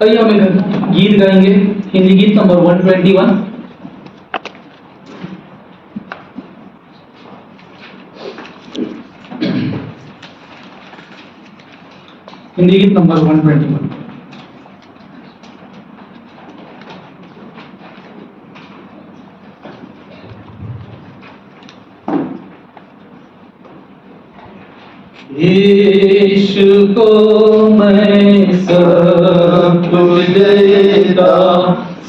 आइए हम एक गीत गाएंगे, हिंदी गीत नंबर 121। हिंदी गीत नंबर 121। यीशु को मैं सब कुछ देता,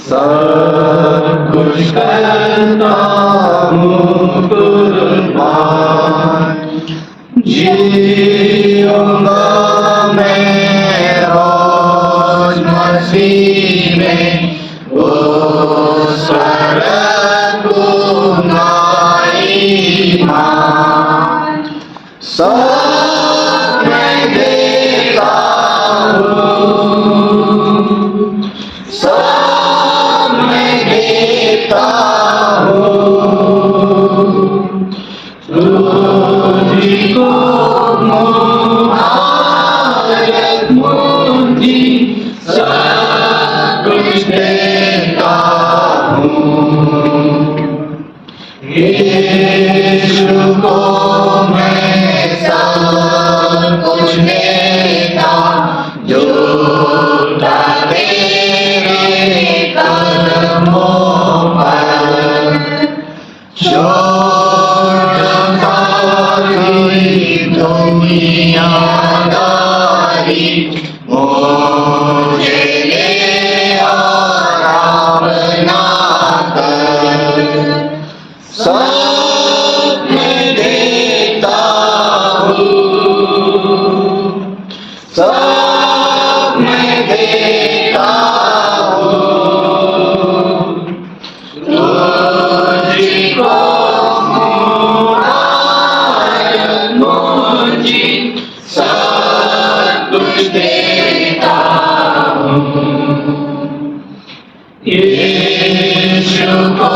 सब कुछ करता हूँ कुर्बान। जीऊंगा मैं रोज मसीह में, वो स्वर्ग दूंगा ईमान। सब मैं देता हूँ, सब मैं देता हूँ, तुझको मुबारक मुझी, सब कुछ देता हूँ। यीशु को मैं सब कुछ देता, झूठा तेरे कदमों पर, छोड़ सारी दुनियादारी, मुझे ले आराम ना कर। सब मैं देता हूँ, सब मैं देता हूँ, तुझको मुबारक मुझी, सब कुछ देता हूँ। यीशु को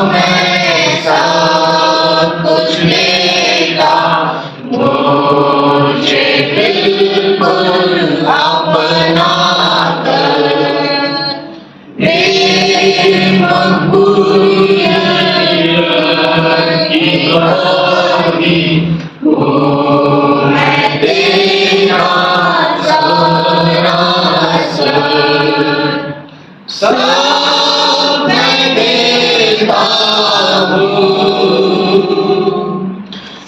मैं सब कुछ देता, मुझे बिल्कुल अपना कर। मेरी मकबूलियत की बड़ी मैं तेरा सब मैं देता हूँ,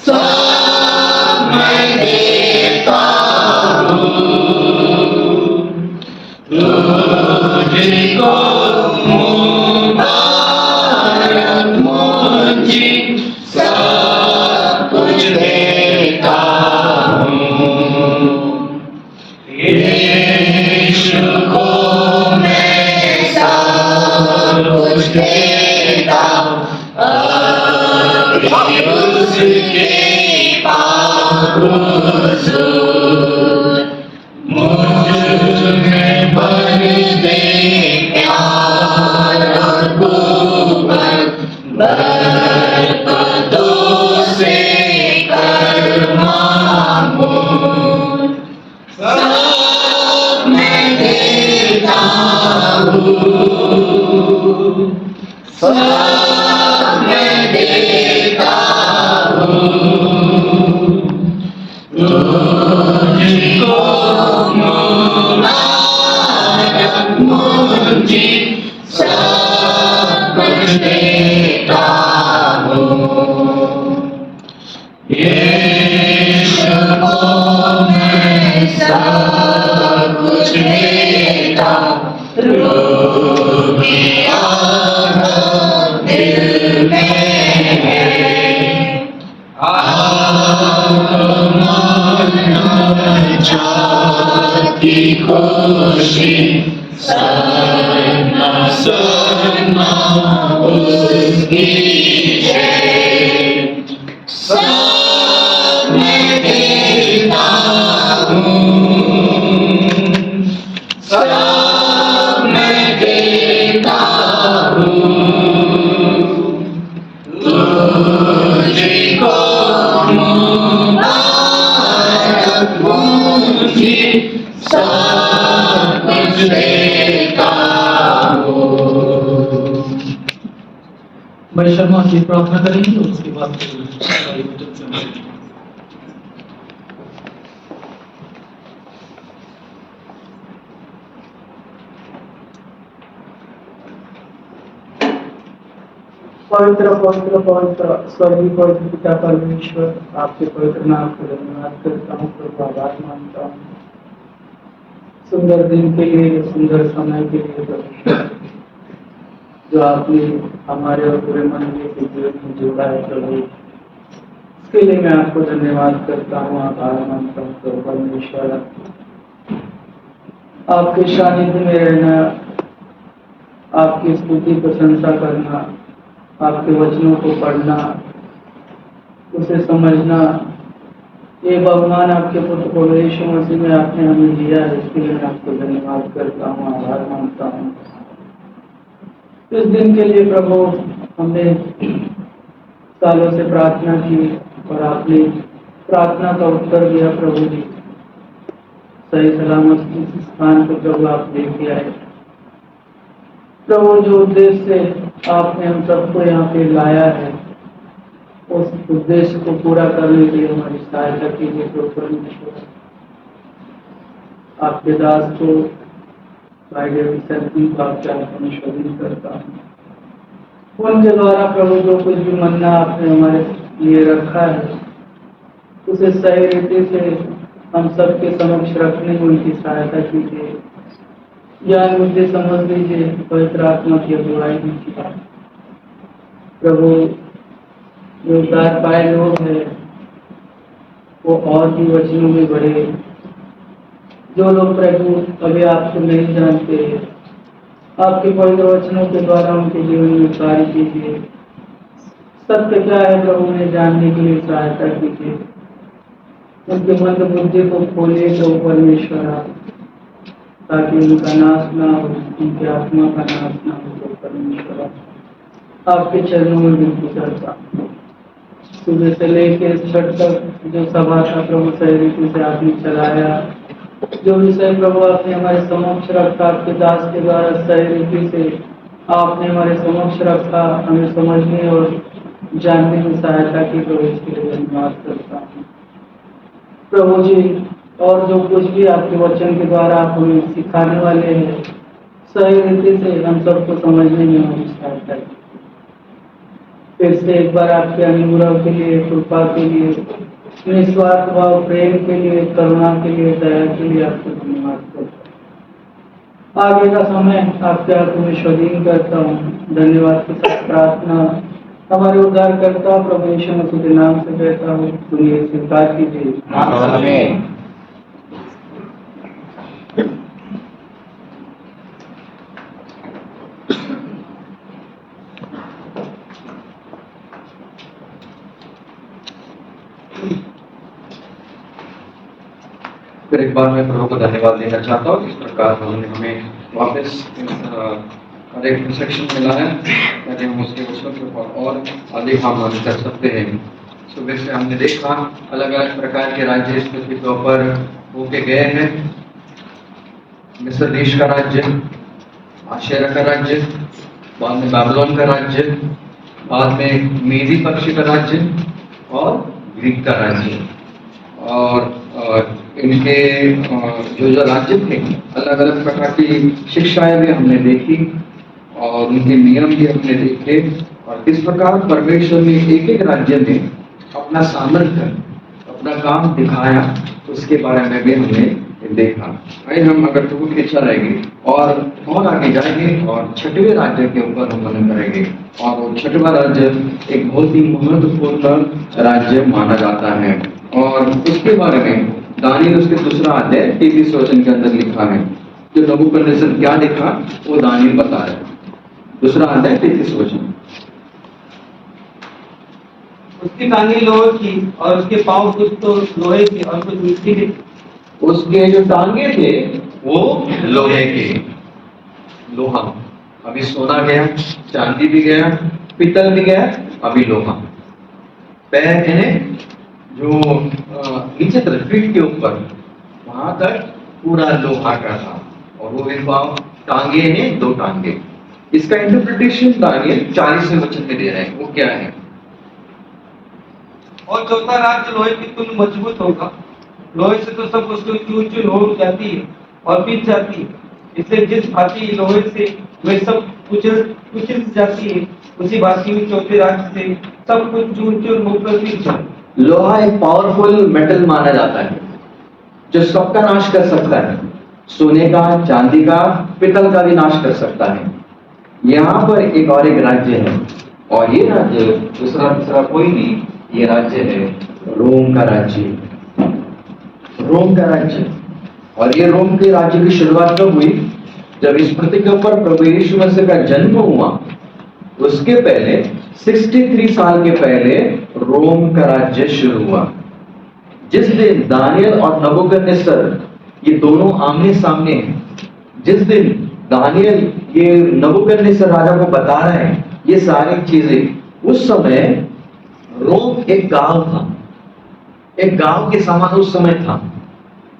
सब मैं देता हूँ, तुझको मुबारक मुझी, सब कुछ देता हूँ। यीशु को कुछ देता, अभी उसके बावजूद मुझ में भर दे प्यार और कुव्वत, बरकतों से कर मामूल। सब मैं देता हूँ, सब मैं देता हूँ, तुझको मुबारक मुझी, सब कुछ देता हूँ। यीशु को मैं सब कुछ देता, रूह दिल में है, की खुशी सना सना उसकी जय। सब मैं देता हूँ, सब मैं देता हूँ, तुझको मुबारक मुझी, सब कुछ भाई शर्मा जी प्रार्थना करेंगे और उसके बाद भाई वचन सुनेंगे। पवित्र पवित्र पवित्र स्वर्गीय पवित्र पिता परमेश्वर, आपके पवित्र नाम को धन्यवाद करता हूँ, प्रभु आभार मानता हूँ सुंदर दिन के लिए, सुंदर समय के लिए प्रभु, जो आपने हमारे और पूरे मंदिर के जीवन में जोड़ा है प्रभु। इसके लिए मैं आपको धन्यवाद करता हूँ, आभार मानता हूँ प्रभु परमेश्वर। आपके सानिध्य में रहना, आपकी स्तुति प्रशंसा करना, आपके वचनों को पढ़ना, उसे समझना, ये बहुमान आपके पुत्र प्रभु यीशु मसीह में आपने हमें दिया है। इसके लिए मैं आपको धन्यवाद करता हूँ, आभार मानता हूँ। इस दिन के लिए प्रभु हमने सालों से प्रार्थना की और आपने प्रार्थना का उत्तर दिया प्रभु जी। सही सलामत इस स्थान को प्रभु आप लेके आए प्रभु। जो उद्देश्य से आपने हम सबको यहाँ पे लाया है, उस उद्देश्य को पूरा करने के लिए हमारी सहायता कीजिए प्रभु परमेश्वर। आपके दास को स्वाधीन करता हूँ। उनके द्वारा प्रभु जो कुछ भी मन्ना आपने हमारे लिए रखा है, उसे सही रीति से हम सबके समक्ष रखने में उनकी सहायता कीजिए। ज्ञान मुझे समझ लीजिए, पवित्र आत्मा की अगुवाई दीजिए प्रभु। जो उद्धार पाए लोग हैं वो और भी वचनों में बढ़े। जो लोग प्रभु अभी आपको नहीं जानते, आपके पवित्र वचनों के द्वारा उनके जीवन में कार्य कीजिए। सत्य क्या है प्रभु उन्हें जानने के लिए सहायता कीजिए। उनके मन बुद्धि को खोलिए प्रभु परमेश्वर, ताकि उनका नाश ना हो, उनकी आत्मा का नाश ना हो प्रभु परमेश्वर। आपके चरणों में बिल्कुल करता सुबह से लेकर छठ तक जो सभा का प्रभु सही रीति से आपने चलाया, जो विषय प्रभु आपने हमारे समक्ष रखा, आपके दास के द्वारा सही रीति से आपने हमारे समक्ष रखा, हमें समझने और जानने में सहायता की प्रभु, इसके लिए धन्यवाद करता हूँ प्रभु जी। और जो कुछ भी आपके वचन के द्वारा आप हमें सिखाने वाले हैं, सही रीति से हम सबको समझने में हमारी सहायता की। फिर से एक बार आपके अनुग्रह के लिए, कृपा के लिए, निस्वार्थ भाव प्रेम के लिए, करुणा के लिए, दया के लिए आपको धन्यवाद करता हूँ। आगे का समय आपके हाथों में स्वाधीन करता हूँ। धन्यवाद के साथ प्रार्थना हमारे उद्धार करता प्रभु यीशु मसीह के नाम से कहता हूँ, सुनिए, स्वीकार कीजिए। आमीन। फिर एक बार मैं प्रभु को धन्यवाद देना चाहता हूँ। इस प्रकार उन्होंने हमें वापस एक सेक्शन मिला है, ताकि हम उसके वचनों के ऊपर और अधिक हम कर सकते हैं। सुबह से हमने देखा अलग अलग प्रकार के राज्य इस पृथ्वी के ऊपर होके गए हैं। मिस्र देश का राज्य, आशेरा का राज्य, बाद में बाबिलोन का राज्य, बाद में मेदी पक्षी का राज्य और ग्रीक का राज्य। और इनके जो राज्य थे, अलग अलग प्रकार की शिक्षाएं भी हमने देखी और उनके नियम भी हमने देखे, और किस प्रकार परमेश्वर ने एक एक राज्य में अपना सामर्थ्य, अपना काम दिखाया, उसके बारे में भी हमने देखा। आइए हम अगर प्रभु की इच्छा रहेगी और आगे जाएंगे और छठवें राज्य के ऊपर हम मनन करेंगे। और वो छठवां राज्य एक बहुत ही महत्वपूर्ण राज्य माना जाता है, और उसके बारे में दानियल उसके दूसरा अध्याय 33 वचन के अंदर लिखा है। जो नबूकदनेस्सर क्या देखा वो दानियल बता रहे हैं। दूसरा अध्याय 33 वचन। उसकी टांगे लोहे की और उसके पांव कुछ तो लोहे के और कुछ मिट्टी के। उसके जो टांगे थे वो लोहे के, लोहा। अभी सोना गया, चांदी भी गया, पीतल भी गया, अभी लोहा। पैर हैं जो नीचे तरफ पीठ के ऊपर वहां तक पूरा लोहा का था, और वो भी पांव, टांगे हैं 2 टांगे। इसका इंटरप्रिटेशन दानियल 40वें वचन में दे रहे हैं। वो क्या है? और चौथा राज्य लोहे की तुल्य मजबूत होगा। लोहे से तो सब वस्तु चूर चूर हो जाती है और पिस जाती है, इसलिए जिस भांति लोहे से वे सब कुचल जाती है, उसी भांति चौथे राज्य से सब कुछ चूर चूर होकर पिस जाए। लोहा एक पावरफुल मेटल माना जाता है जो सबका नाश कर सकता है। सोने का, चांदी का, पितल का भी नाश कर सकता है। यहाँ पर एक और एक राज्य है, और ये राज्य दूसरा तीसरा कोई नहीं, ये राज्य है रोम का राज्य। रोम का राज्य। और ये रोम के राज्य की शुरुआत कब हुई? जब इस पृथ्वी के ऊपर प्रभु यीशु मसीह का जन्म हुआ, उसके पहले 63 साल के पहले रोम का राज्य शुरू हुआ। जिस दिन दानियल और नबूकदनेस्सर ये दोनों आमने सामने हैं, जिस दिन दानियल ये नबूकदनेस्सर राजा को बता रहे हैं ये सारी चीजें, उस समय रोम एक गांव था, एक गांव के समान उस समय था।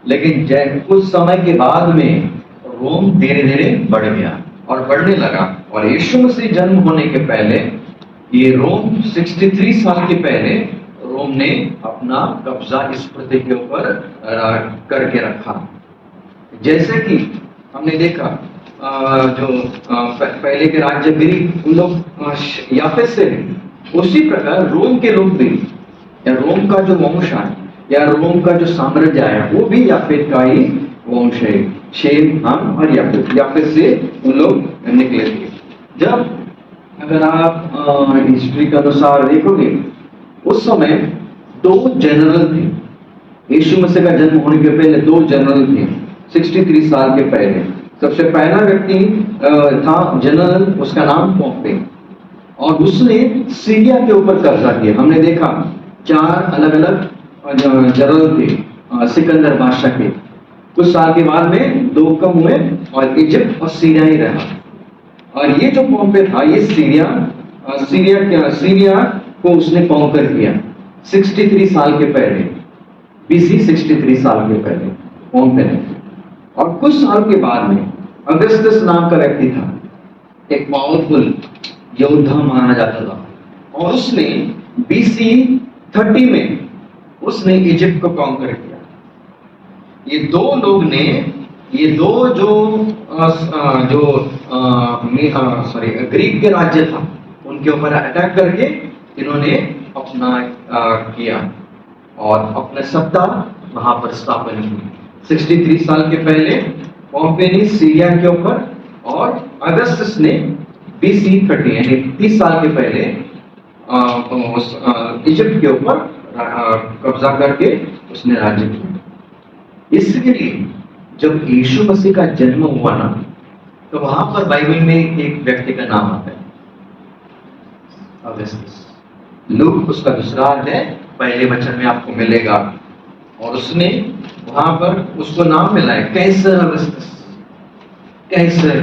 लेकिन कुछ समय के बाद में रोम धीरे धीरे बढ़ गया और बढ़ने लगा, और यीशु मसीह जन्म होने के पहले ये रोम 63 साल के पहले रोम ने अपना कब्जा इस पृथ्वी के ऊपर करके रखा। जैसे कि हमने देखा जो पहले के राज्य ग्रीक, उन लोग याफेत से हैं, उसी प्रकार रोम के लोग भी, या रोम का जो वंश है या रोम का जो साम्राज्य है वो भी याफेत का ही वंश है। शेम, हम और याफेत से उन लोग निकले थे। जब अगर आप हिस्ट्री के अनुसार देखोगे, उस समय 2 जनरल थे। यीशु मसीह का जन्म होने के पहले 2 जनरल थे 63 साल के पहले। सबसे पहला व्यक्ति था जनरल, उसका नाम पोम्पे, और उसने सीरिया के ऊपर कब्जा किया। हमने देखा 4 अलग अलग जनरल थे सिकंदर बादशाह के। कुछ साल के बाद में 2 कम हुए और इजिप्ट और सीरिया ही रहा। और ये जो पोम्पे था, ये सीरिया को उसने कॉन्कर किया 63 साल के पहले, BC 63 साल के पहले पोम्पे ने। और कुछ साल के बाद में अगस्टस नाम का व्यक्ति था, एक पावरफुल योद्धा माना जाता था, और उसने BC 30 में उसने इजिप्ट को कॉन्कर किया। ये 2 लोग ने, ये 2 ग्रीक के राज्य था उनके ऊपर अटैक करके इन्होंने अपना किया और अपने सत्ता वहां पर स्थापन की। 63 साल के पहले पोम्पे ने सीरिया के ऊपर, और अगस्टस ने BC 30 यानी 30 साल के पहले इजिप्ट के ऊपर कब्जा करके उसने राज्य किया। इसलिए जब यीशु मसीह का जन्म हुआ ना, तो वहां पर बाइबल में एक व्यक्ति का नाम आता है अगस्टस। लूक उसका दूसरा अध्याय पहले वचन में आपको मिलेगा, और उसने वहां पर उसको नाम मिला है कैसर अगस्टस। कैसर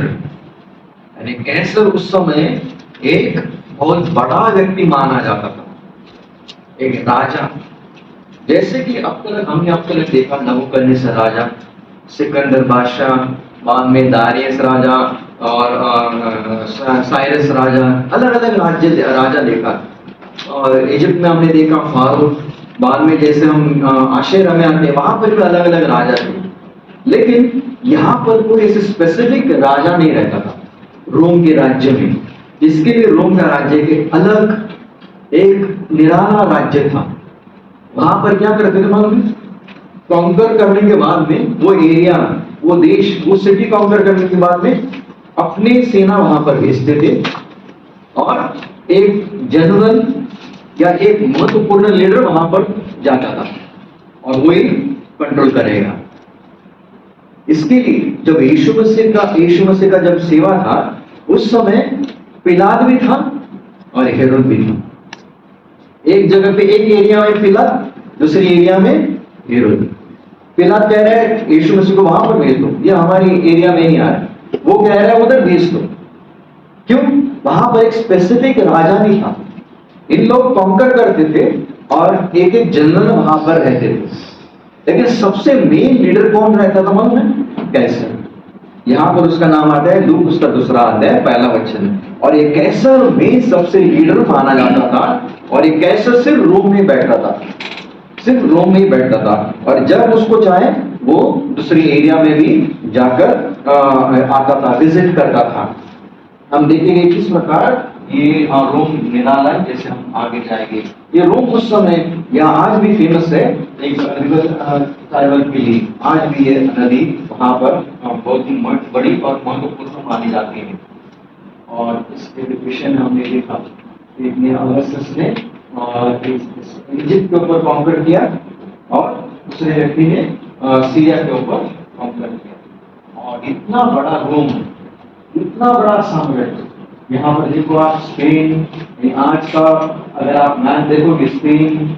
यानी कैसर उस समय एक बहुत बड़ा व्यक्ति माना जाता था, एक राजा। जैसे कि अब तक हमने अब तक देखा नबूकदनेस्सर राजा, सिकंदर बादशाह, बाद में दारियस राजा और साइरस राजा, अलग अलग राजा देखा। और इजिप्ट में हमने देखा फारो, बाद में जैसे हम आशेरा में आते हैं वहां पर भी अलग अलग राजा थे। लेकिन यहाँ पर कोई ऐसे स्पेसिफिक राजा नहीं रहता था रोम के राज्य में, जिसके लिए रोम का राज्य के अलग एक निराला राज्य था। वहां पर क्या करते थे मालूम है? कॉन्कर करने के बाद में वो एरिया, वो देश, वो सिटी कॉन्कर करने के बाद में अपनी सेना वहां पर भेजते थे, और एक जनरल या एक महत्वपूर्ण लीडर वहां पर जाता था और वही कंट्रोल करेगा। इसके लिए जब यीशु मसीह का जब सेवा था, उस समय पिलात भी था और हेरोद भी था। एक जगह पे एक एरिया में पिलात, दूसरी एरिया में हेरोद। पिलात कह रहा है यीशु मसीह को वहां पर भेज दो, ये हमारी एरिया में नहीं आ रहा, वो कह रहा है उधर भेज दो। क्यों? वहां पर एक स्पेसिफिक राजा नहीं था। इन लोग कॉन्कर करते थे और एक एक जनरल वहां पर रहते थे, लेकिन सबसे मेन लीडर कौन रहता था मालूम है? कैसर। यहाँ पर उसका नाम आता है लूक, उसका दूसरा अध्याय पहला वचन। और ये कैसर में सबसे लीडर माना जाता था, और ये कैसर सिर्फ रोम में बैठा था, सिर्फ रोम में ही बैठा था। और जब उसको चाहे वो दूसरी एरिया में भी जाकर आता था, विजिट करता था। हम देखेंगे किस प्रकार ये रोम निराला है, जैसे हम आगे जाएंगे। ये रोम उस समय या आज भी फेमस है, एक रिवर ट्राइवल के लिए आज भी ये नदी वहां पर बहुत ही बड़ी और महत्वपूर्ण मानी जाती है। और इसके विषय में हमने देखा अगस्टस ने इजिप्ट के ऊपर कॉन्कर किया और दूसरे व्यक्ति ने सीरिया के ऊपर कॉन्कर किया। और इतना बड़ा रोम, इतना बड़ा साम्राज्य, यहाँ पर देखो आप स्पेन, आज का अगर आप मैप देखोगे स्पेन,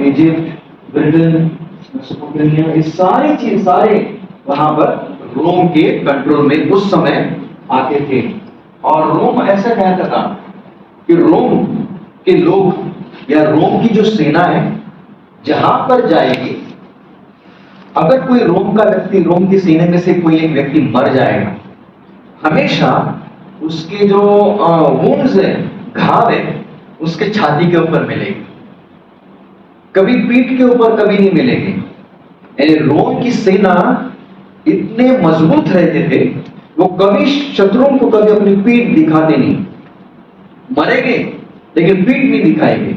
इजिप्ट, ब्रिटेन, मेसोपोटामिया, ये सारी चीज सारे वहां पर रोम के कंट्रोल में उस समय आते थे। और रोम ऐसा कहता था कि रोम के लोग या रोम की जो सेना है जहां पर जाएगी, अगर कोई रोम का व्यक्ति, रोम की सेना में से कोई एक व्यक्ति मर जाएगा, हमेशा उसके जो वुंड्स है, घाव है, उसके छाती के ऊपर मिलेगी, कभी पीठ के ऊपर कभी नहीं मिलेगी। यानी रोम की सेना इतने मजबूत रहते थे, वो कभी शत्रुओं को कभी अपनी पीठ दिखाते नहीं, मरेंगे लेकिन पीठ नहीं दिखाएंगे।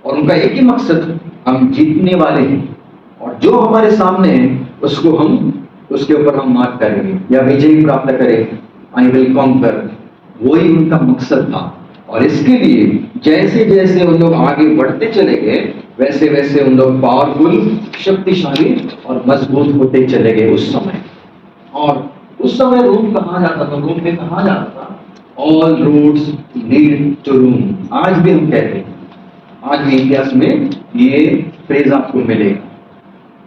और उनका एक ही मकसद, हम जीतने वाले हैं और जो हमारे सामने है उसको हम, उसके ऊपर हम मात करेंगे या विजय प्राप्त करें, आई विल कॉन्कर, वही उनका मकसद था। और इसके लिए जैसे जैसे उन लोग आगे बढ़ते चले गए, वैसे वैसे उन लोग पावरफुल, शक्तिशाली और मजबूत होते चले गए उस समय। और उस समय रोम कहा जाता था, रोम में कहा जाता था ऑल रोड्स लीड टू रोम। आज भी हम कहते हैं, आज भी इतिहास में ये फ्रेज आपको मिलेगा।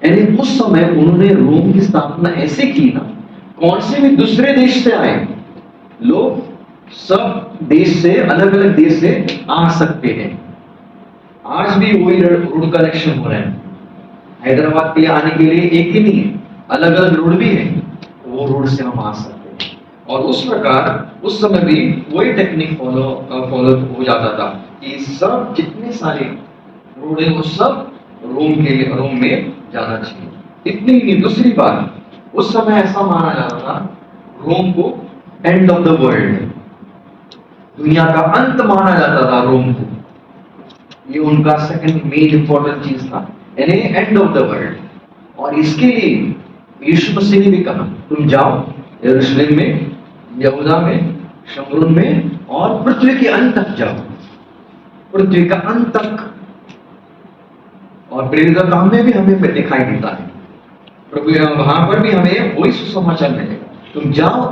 यानी उस समय उन्होंने रोम की स्थापना ऐसे की ना, कौन से भी दूसरे देश से आए लोग, सब देश से, अलग अलग देश से आ सकते हैं। आज भी वही रोड कनेक्शन हो रहे हैं। हैदराबाद के लिए आने के लिए एक ही नहीं है, अलग अलग रोड भी है, वो रोड से हम आ सकते हैं। और उस प्रकार उस समय भी वही टेक्निक फॉलो हो जाता था कि सब जितने सारे रोड है वो सब रोम के लिए, रोम में जाना चाहिए। इतनी ही नहीं, दूसरी बात, उस समय ऐसा माना जाता था रोम को एंड ऑफ द वर्ल्ड, दुनिया का अंत माना जाता था रोम को। ये उनका सेकंड मेन इंपॉर्टेंट चीज था, यानी एंड ऑफ द वर्ल्ड। और इसके लिए यीशु मसीह ने भी कहा, तुम जाओ यरूशलेम में, यहूदा में, शमरून में और पृथ्वी के अंत तक जाओ, पृथ्वी का अंत तक। और प्रेरित काम में भी हमें दिखाई देता है, प्रभु वहां पर भी हमें वही सुसमाचार मिलेगा, तुम जाओ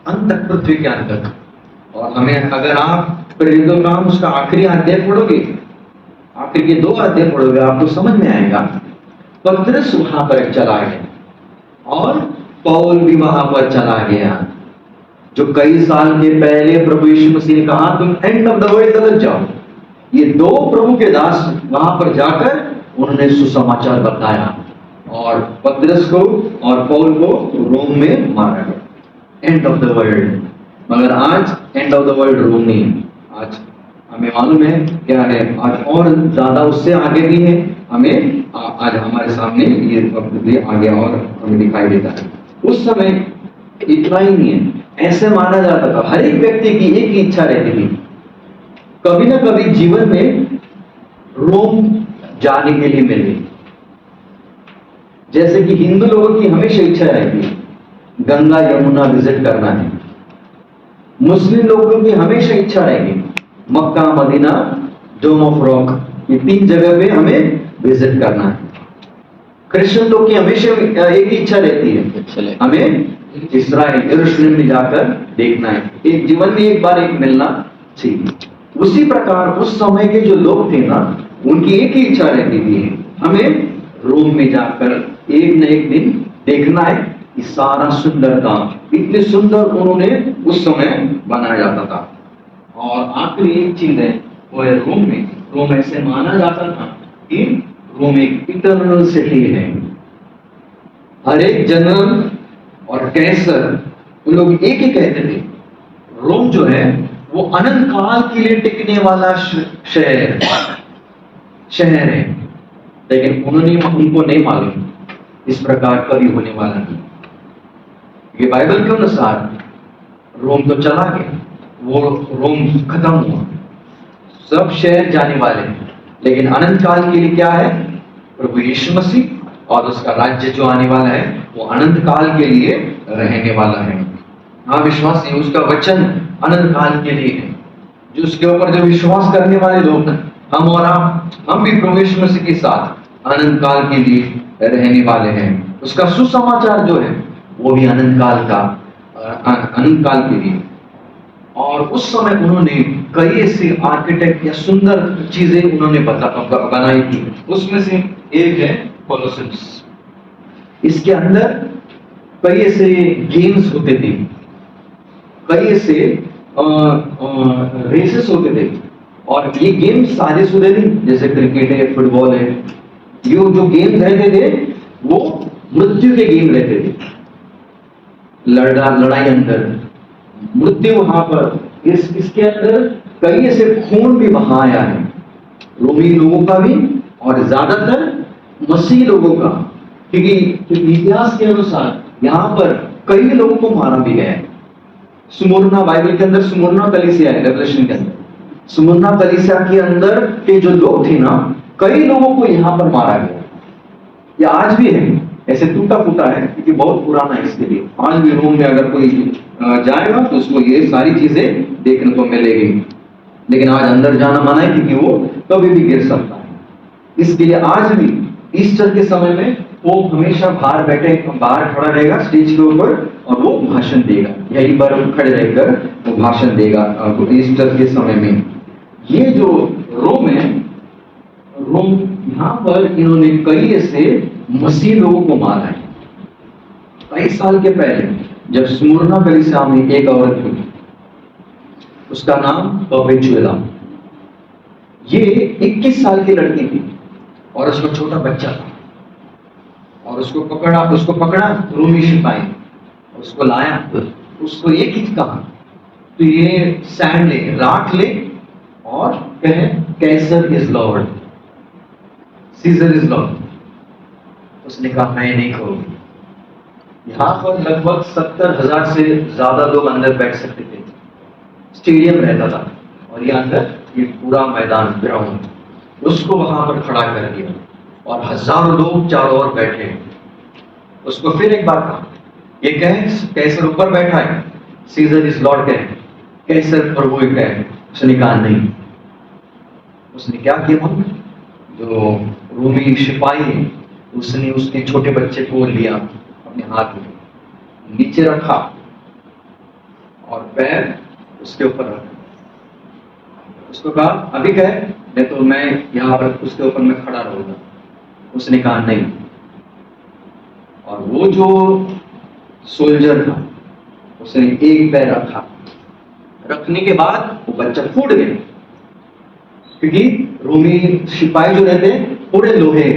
अंत तक, पृथ्वी के अंत तक। और हमें, अगर आप प्रेरित काम उसका आखिरी अध्याय पढ़ोगे, आखिर के 2 अध्याय पढ़ोगे, आपको समझ में आएगा पतरस वहां पर चला गया और पौल भी वहां पर चला गया, जो कई साल के पहले प्रभु यीशु मसीह ने कहा तुम एंड ऑफ द वर्ल्ड तक जाओ। ये 2 प्रभु के दास वहां पर जाकर उन्होंने सुसमाचार बताया और पतरस को और पौल को रोम में मारा गया, एंड ऑफ द वर्ल्ड। मगर आज एंड ऑफ द वर्ल्ड रोम नहीं है, आज हमें मालूम है क्या है, आज और ज्यादा उससे आगे भी है। हमें आज हमारे सामने ये आगे और हमें दिखाई देता है। उस समय इतना ही नहीं है, ऐसे माना जाता था, हर एक व्यक्ति की एक ही इच्छा रहती थी, कभी ना कभी जीवन में रोम जाने के लिए मिले। जैसे कि हिंदू लोगों की हमेशा इच्छा रहती है गंगा यमुना विजिट करना है, मुस्लिम लोगों की हमेशा इच्छा रहेगी मक्का, मदीना, डोम ऑफ रॉक, ये 3 जगह पे हमें विजिट करना है। क्रिश्चियन लोग की हमेशा एक ही इच्छा रहती है, हमें इस्राइल, यरूशलेम में जाकर देखना है, एक जीवन में एक बार एक मिलना चाहिए। उसी प्रकार उस समय के जो लोग थे ना, उनकी एक ही इच्छा रहती थी, हमें रोम में जाकर एक न एक दिन देखना है कि सारा सुंदरता, इतने सुंदर उन्होंने उस समय बनाया जाता था। और आखिरी एक चीज है वो है रोम में, रोम ऐसे माना जाता था कि रोम एक इटर्नल सिटी है। हर एक जनरल और कैसर उन लोग एक ही कहते थे, रोम जो है वो अनंत काल के लिए टिकने वाला शहर है। लेकिन उनको नहीं मालूम इस प्रकार कभी होने वाला नहीं। ये बाइबल के अनुसार रोम तो चला गया, वो रोम खत्म हुआ, सब शहर जाने वाले हैं, लेकिन अनंत काल के लिए क्या है? प्रभु यीशु मसीह और उसका राज्य जो आने वाला है वो अनंत काल के लिए रहने वाला है। हाँ, विश्वास है, उसका वचन अनंत काल के लिए है, जो उसके ऊपर जो विश्वास करने वाले लोग, हम और हम भी प्रभु यीशु मसीह के साथ अनंत काल के लिए रहने वाले हैं। उसका सुसमाचार जो है वो भी अनंत काल के लिए। और उस समय उन्होंने कई ऐसे आर्किटेक्ट या सुंदर चीजें उन्होंने बनाई थी, उसमें से एक है कोलोसस। इसके अंदर कई ऐसे गेम्स होते थे, कई ऐसे रेसेस होते थे, और ये गेम सारे सुधे थे, जैसे क्रिकेट है, फुटबॉल है, ये जो गेम्स रहते थे वो मृत्यु के गेम रहते थे। लड़ाई अंदर मृत्यु, वहां पर इसके अंदर कई ऐसे खून भी बहाया है, रोमी लोगों का भी और ज्यादातर मसीह लोगों का, क्योंकि इतिहास के अनुसार यहाँ पर कई लोगों को मारा भी गया है। सुमुर्ना, बाइबल के अंदर सुमुर्ना कलीसिया है, रेवलेशन के अंदर सुमुर्ना कलीसिया के अंदर के जो लोग थे ना, कई लोगों को यहाँ पर मारा गया। ये आज भी है, ऐसे टूटा फूटा है क्योंकि बहुत पुराना है, इसके लिए आज भी रोम में अगर कोई जाएगा तो उसको ये सारी चीजें देखने को मिलेगी। लेकिन आज अंदर जाना मना है क्योंकि वो कभी भी गिर सकता है। इसके लिए आज भी ईस्टर के समय में वो हमेशा बाहर खड़ा रहेगा स्टेज के ऊपर, और वो भाषण देगा, यहीं पर खड़े रहकर वो भाषण देगा ईस्टर के समय में। ये जो रोम है, रोम, यहाँ पर इन्होंने कई ऐसे मसीह लोगों को मारा है। कई साल के पहले जब स्मुर्ना कलीसिया में एक औरत थी, उसका नाम परपेचुएला, ये 21 साल की लड़की थी और उसका छोटा बच्चा था, और उसको पकड़ा रोमी सिपाही, उसको लाया, उसको एक ही कहा, तो ये सैंड ले, राख ले और कहे Kaiser is lord, Caesar is lord. उसने कहा मैं नहीं कहूंगी। यहाँ पर लगभग 70,000 से ज्यादा लोग अंदर बैठ सकते थे, स्टेडियम रहता था, और ये अंदर ये पूरा मैदान, ग्राउंड, उसको वहां पर खड़ा कर दिया और हजारों लोग चारों ओर बैठे। उसको फिर एक बार कहा, ये कैसर ऊपर बैठा है, सीजर इज लॉर्ड कहे, कैसर प्रभु कहे। उसने कहा नहीं। उसने क्या किया, जो रोमी सिपाही है उसने उसके छोटे बच्चे को लिया, अपने हाथ में नीचे रखा और पैर उसके ऊपर रखा। उसको कहा अभी कहे, नहीं तो मैं यहाँ पर उसके ऊपर मैं खड़ा रहूंगा। उसने कहा नहीं। और वो जो सोल्जर था उसने एक पैर रखा, रखने के बाद वो बच्चा फूट गया, क्योंकि रोमी सिपाही जो रहते हैं पूरे लोहे,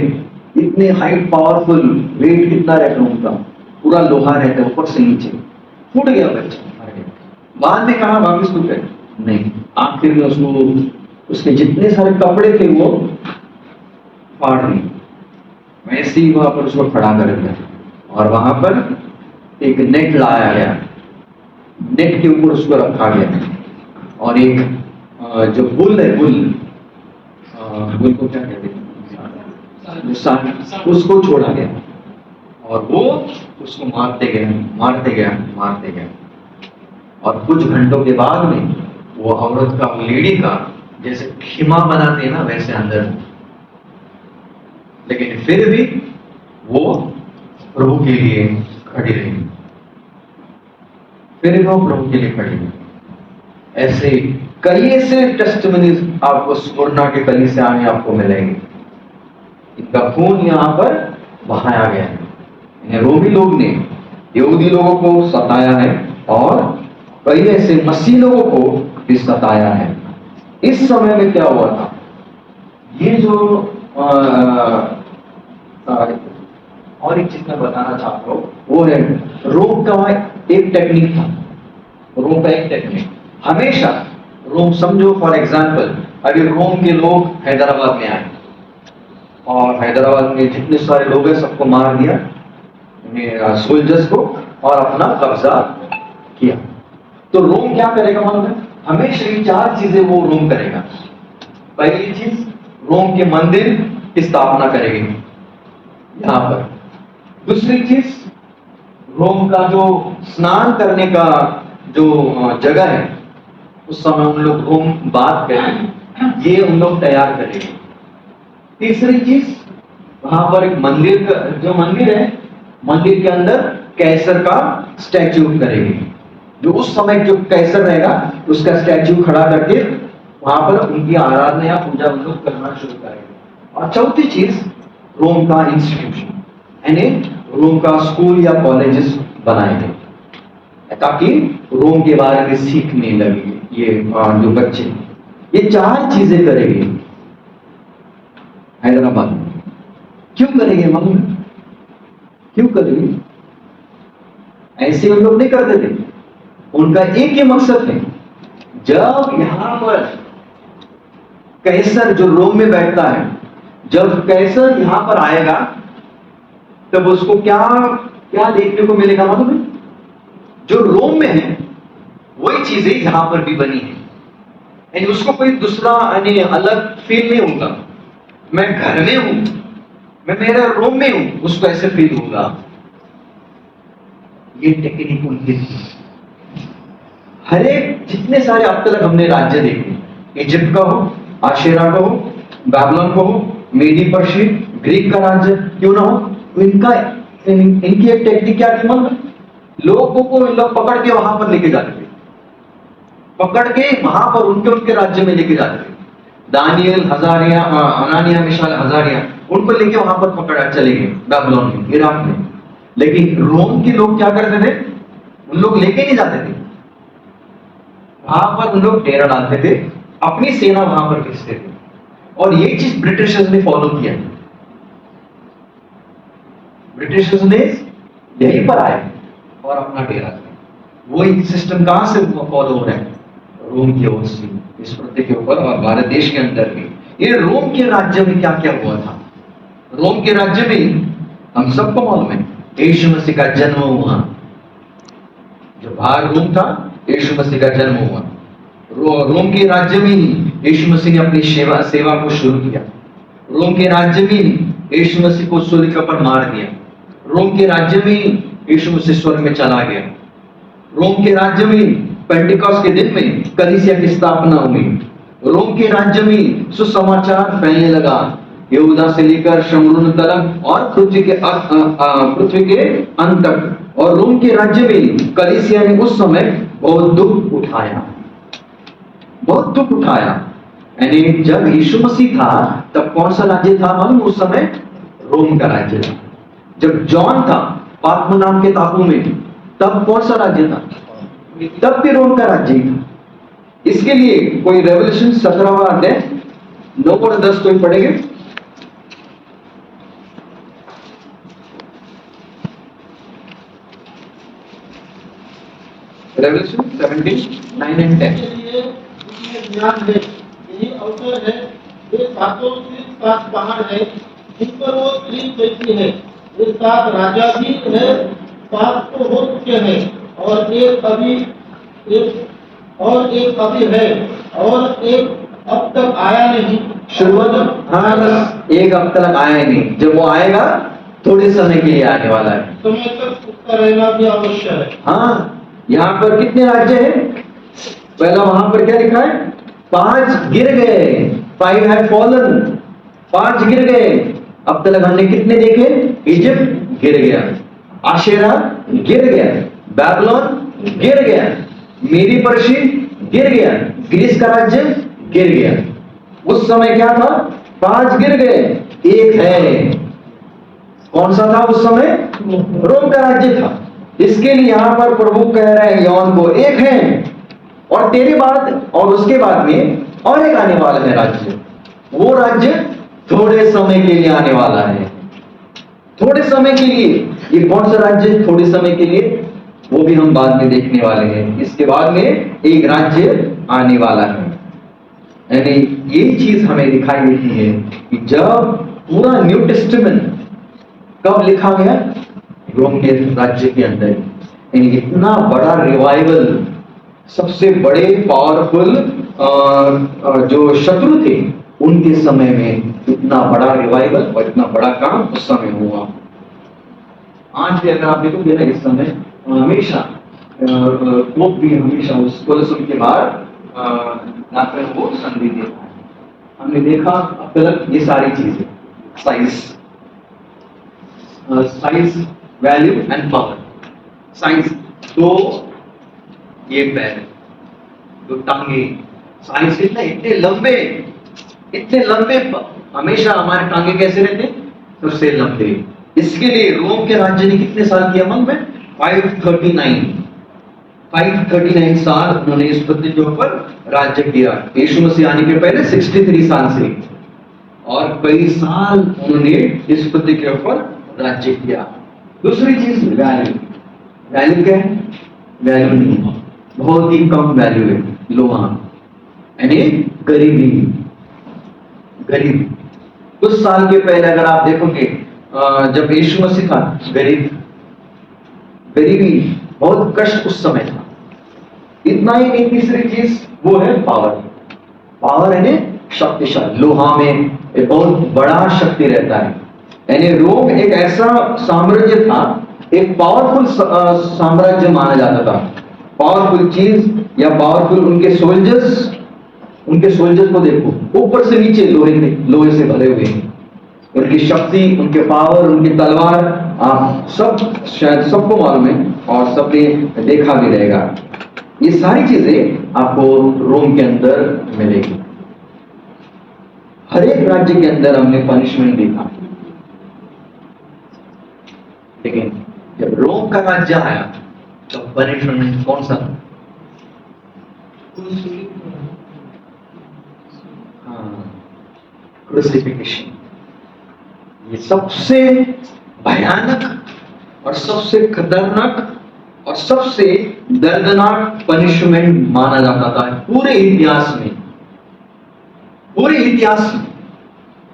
इतने हाइट, पावरफुल, वेट कितना रहता है उनका, पूरा लोहा रहता है ऊपर से नीचे, फूट गया बच्चा, मर गया। बाद में कहा वापिस टूट गए, नहीं। आखिर में उसको उसके जितने सारे कपड़े थे वो फाड़ दिए, वैसे ही वहां पर उसको खड़ा कर दिया, और वहां पर एक नेट लाया गया, नेट के ऊपर उसको रखा गया, और एक जो बुल है, बुल को क्या कहते हैं, उसको छोड़ा गया, और वो उसको मारते गया। और कुछ घंटों के बाद में वो औरत का, लेडी का, जैसे खिमा बनाते हैं ना वैसे अंदर, लेकिन फिर भी वो प्रभु के लिए खड़ी रही, ऐसे कई ऐसे टेस्टिमनीज आपको स्मुर्ना के कलीसिया में आपको मिलेंगे। इनका खून यहाँ पर बहाया गया है। इन्हें रोमी लोग ने यहूदी लोगों को सताया है, और कई ऐसे मसीह लोगों को भी सताया है। इस समय में क्या हुआ था, ये जो और एक चीज मैं बताना चाहता हूँ, वो है रोम का एक टेक्निक था। रोम का एक टेक्निक हमेशा, रोम समझो फॉर एग्जाम्पल, अगर रोम के लोग हैदराबाद में आए और हैदराबाद में जितने सारे लोग हैं सबको मार दिया सोल्जर्स को और अपना कब्जा किया, तो रोम क्या करेगा मालूम है? हमेशा ये 4 चीजें वो रोम करेगा। पहली चीज, रोम के मंदिर की स्थापना करेगी यहां पर। दूसरी चीज, रोम का जो स्नान करने का जो जगह है, उस समय उन लोग रोम बात करेंगे, ये उन लोग तैयार करेंगे। तीसरी चीज, वहां पर एक मंदिर का जो मंदिर है, मंदिर के अंदर कैसर का स्टैच्यू करेंगे। जो उस समय जो कैसर रहेगा उसका स्टैच्यू खड़ा करके वहां पर उनकी आराधना या पूजा उन लोग करना शुरू करेंगे। और चौथी चीज, रोम का इंस्टीट्यूशन, यानी रोम का स्कूल या कॉलेजेस बनाएंगे ताकि रोम के बारे में सीखने लगे ये जो बच्चे। ये 4 चीजें करेंगे हैदराबाद में। क्यों करेंगे मालूम? क्यों करेंगे? ऐसे उन लोग नहीं करते थे। उनका एक ही मकसद है, जब यहां पर कैसर जो रोम में बैठता है, जब कैसर यहां पर आएगा तब उसको क्या क्या देखने को मिलेगा मालूम है? जो रोम में है वही चीजें यहां पर भी बनी है, यानी उसको कोई दूसरा यानी अलग फील नहीं होगा। मैं घर में हूं, मैं मेरे रोम में हूं, उसको ऐसे फील होगा। ये टेक्निक उनकी थी। हर एक जितने सारे अब तक हमने राज्य देखे, इजिप्ट का हो, आशेरा का हो, बैबलोन का हो, मेडी पर्शी, ग्रीक का राज्य क्यों ना हो, इनकी एक टेक्निक क्या थी मालूम? लोगों को इन लोग पकड़ के वहां पर लेके जाते थे, पकड़ के वहां पर उनके राज्य में लेके जाते थे। दानियल हजारिया, अनानिया, मिशाल हजारिया, उनको लेके वहां पर पकड़ा चले गए बैबलोन में, इराक में। लेकिन रोम के लोग क्या करते थे? उन लोग लेके नहीं जाते थे, वहां पर उन लोग डेरा डालते थे, अपनी सेना वहां पर भेजते थे। और ये चीज ब्रिटिशर्स ने फॉलो किया। ब्रिटिशर्स ने यहीं पर आए और अपना डेरा किया। वही सिस्टम कहां से फॉलो हो रहा है? रोम की ओर से इस पृथ्वी के ऊपर और भारत देश के अंदर भी। ये रोम के राज्य में क्या क्या हुआ था? रोम के राज्य में हम सबको मालूम है यीशु मसीह का जन्म हुआ। जो बाहर रोम था, यीशु मसीह का जन्म हुआ। रोम के राज्य में ही यीशु मसीह ने अपनी सेवा को शुरू किया। रोम के राज्य में ही यीशु मसीह को सूली पर मार दिया। रोम के राज्य में ही यीशु मसीह स्वर्ग में चला गया। रोम के राज्य में पेंटिकॉस्ट के दिन में कलीसिया की स्थापना हुई। रोम के राज्य में सुसमाचार फैलने लगा, यहूदा से लेकर शमरून तक और पृथ्वी के अंत तक। और रोम के राज्य में कलीसिया ने उस समय बहुत दुख उठाया, बहुत दुख उठाया। यानी जब यीशु मसीह था तब कौन सा राज्य था मालूम? उस समय रोम का राज्य था। जब जॉन था पात्मो नाम के टापू में, तब कौन सा राज्य था? तब भी रोम का राज्य था। इसके लिए कोई रेवोल्यूशन 17वां अध्याय 9 और 10 कोई पढ़ेंगे? Revolution 17, 9 and 10। ज्ञान है, यही अवसर है। ये सातों सिर्फ 7 पहाड़ है जिन पर वो स्त्री बैठी है। ये 7 राजा भी है, 7 तो हो चुके हैं और एक अभी है और एक अब तक आया नहीं। शुरुआत हाँ, बस एक अब तक आया नहीं। जब वो आएगा थोड़े समय के लिए आने वाला है, समय तक उसका रहना भी आवश्यक है। हाँ। यहाँ पर कितने राज्य हैं? पहला वहां पर क्या लिखा है? 5 गिर गए, 5 have fallen, 5 गिर गए। अब तक हमने कितने देखे? इजिप्ट गिर गया, आशेरा गिर गया, बैबलोन गिर गया, मेदी पर्शी गिर गया, ग्रीस का राज्य गिर गया। उस समय क्या था? 5 गिर गए, एक है। कौन सा था उस समय? रोम का राज्य था। इसके लिए यहां पर प्रभु कह रहे हैं यौन को, एक है और तेरे बाद और उसके बाद में और एक आने वाला है राज्य। वो राज्य थोड़े समय के लिए आने वाला है। थोड़े समय के लिए। ये कौन सा राज्य है थोड़े समय के लिए, वो भी हम बाद में देखने वाले हैं। इसके बाद में एक राज्य आने वाला है। यानी ये चीज हमें दिखाई देती है कि जब पूरा न्यू टेस्टामेंट कब लिखा गया, रोम के राज्य के अंदर। यानी इतना बड़ा रिवाइवल, सबसे बड़े पावरफुल जो शत्रु थे उनके समय में इतना बड़ा रिवाइवल और इतना बड़ा काम उस समय हुआ। आज भी अगर आप देखोगे ना, इस समय हमेशा पोप भी हमेशा उस कोलोसम के बाहर जाकर वो संधि देता है। हमने देखा अब तक ये सारी चीजें, size, value and power. Size तो ये पैर, तो टांगे, साइज कितना, इतने लंबे हमेशा हमारे टांगे कैसे रहते, सबसे लंबे। इसके लिए रोम के राज्य ने कितने साल किया अमल में, 539 साल उन्होंने इस पृथ्वी के ऊपर राज्य किया। यीशु मसीह आने के पहले 63 साल से, और कई साल उन्होंने इस पृथ्वी के ऊपर राज्य किया। दूसरी चीज वैल्यू क्या है, वैल्यू नहीं है, बहुत ही कम वैल्यू है। लोहा यानी गरीब। कुछ साल के पहले अगर आप देखोगे, जब यीशु मसीह था, गरीबी बहुत कष्ट उस समय था। इतना ही नहीं, तीसरी चीज वो है पावर यानी शक्तिशाली। लोहा में एक बहुत बड़ा शक्ति रहता है। यानी रोम एक ऐसा साम्राज्य था, एक पावरफुल साम्राज्य माना जाता था। पावरफुल चीज या पावरफुल उनके सोल्जर्स को देखो, ऊपर से नीचे लोहे से भरे हुए हैं। उनकी शक्ति, उनके पावर, उनकी तलवार, आप सब शायद सबको मालूम है और सबने देखा भी रहेगा। ये सारी चीजें आपको रोम के अंदर मिलेगी। हर एक राज्य के अंदर हमने पनिशमेंट देखा, लेकिन जब रोम का राज्य आया तो पनिशमेंट कौन सा था? क्रूसिफिकेशन। ये सबसे भयानक और सबसे खतरनाक और सबसे दर्दनाक पनिशमेंट माना जाता था पूरे इतिहास में।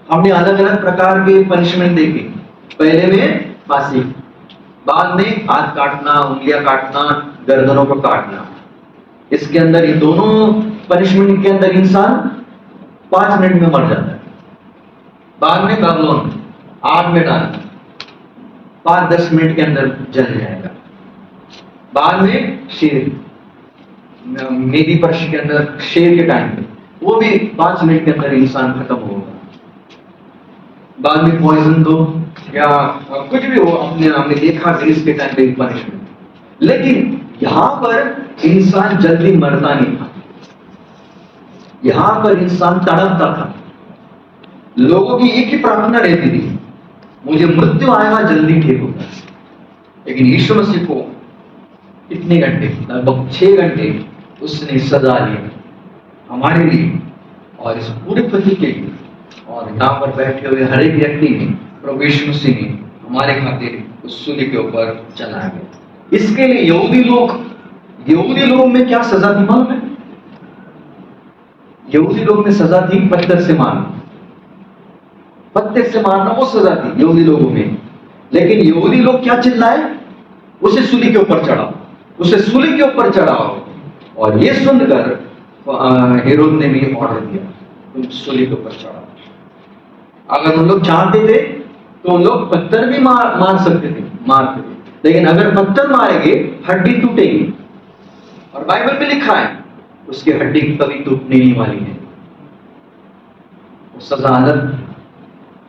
हमने अलग अलग प्रकार के पनिशमेंट देखे। पहले में फांसी, बाद में हाथ काटना, उंगलियां काटना, गर्दनों को काटना। इसके अंदर ये दोनों पनिशमेंट के अंदर इंसान 5 मिनट में मर जाता है। बाद में बाबलोन आग में डालना, 5-10 मिनट के अंदर जल जाएगा। बाद में शेर, मेदी पर्श के अंदर शेर के टाइम पे वो भी 5 मिनट के अंदर इंसान खत्म होगा। बाद में पॉइजन दो या कुछ भी हो, हमने देखा ग्रीस के टाइम पे पनिशमेंट। लेकिन यहां पर इंसान जल्दी मरता नहीं था, यहां पर इंसान तड़पता था। लोगों की एक ही प्रार्थना रहती थी, मुझे मृत्यु आएगा, जल्दी ठीक होगा। लेकिन यीशु मसीह को कितने घंटे, लगभग 6 घंटे उसने सजा लिया हमारे लिए और इस पूरे पृथ्वी के लिए। और यहाँ पर बैठे हुए हर एक व्यक्ति ने, प्रभु यीशु मसीह ने हमारे खातिर उस सूली के ऊपर चलाया गया। इसके लिए यहूदी लोग में क्या सजा थी मालूम है? यहूदी लोग में सजा थी पत्थर से मारना वो सजा थी यहूदी लोगों में। लेकिन यहूदी लोग क्या चिल्लाए, उसे सूली के ऊपर चढ़ाओ। और ये सुनकर हेरोद ने भी ऑर्डर दिया, तुम सूली के ऊपर चढ़ाओ। अगर उन लोग चाहते थे तो उन लोग पत्थर भी मार सकते थे, मारते थे। लेकिन अगर पत्थर मारेंगे हड्डी टूटेगी, और बाइबल में लिखा है उसकी हड्डी कभी टूटने नहीं वाली है। सजा अलग,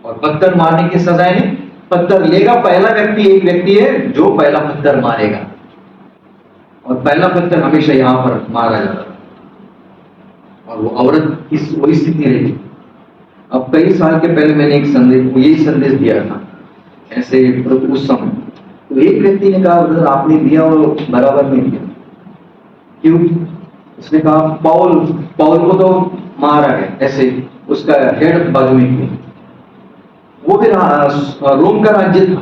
और पत्थर मारने की सजा है, पत्थर लेगा पहला व्यक्ति, एक व्यक्ति है जो पहला पत्थर मारेगा, और पहला पत्थर हमेशा यहां पर मारा जाता है। और वो औरत की वही स्थिति रही। अब कई साल के पहले मैंने यही संदेश दिया था ऐसे उस समय। तो एक व्यक्ति ने कहा, ब्रदर आपने दिया वो बराबर नहीं दिया। क्यों? उसने कहा पौल को तो मारा गया, ऐसे उसका हेड बाजू में किया, वो भी रोम का राज्य था।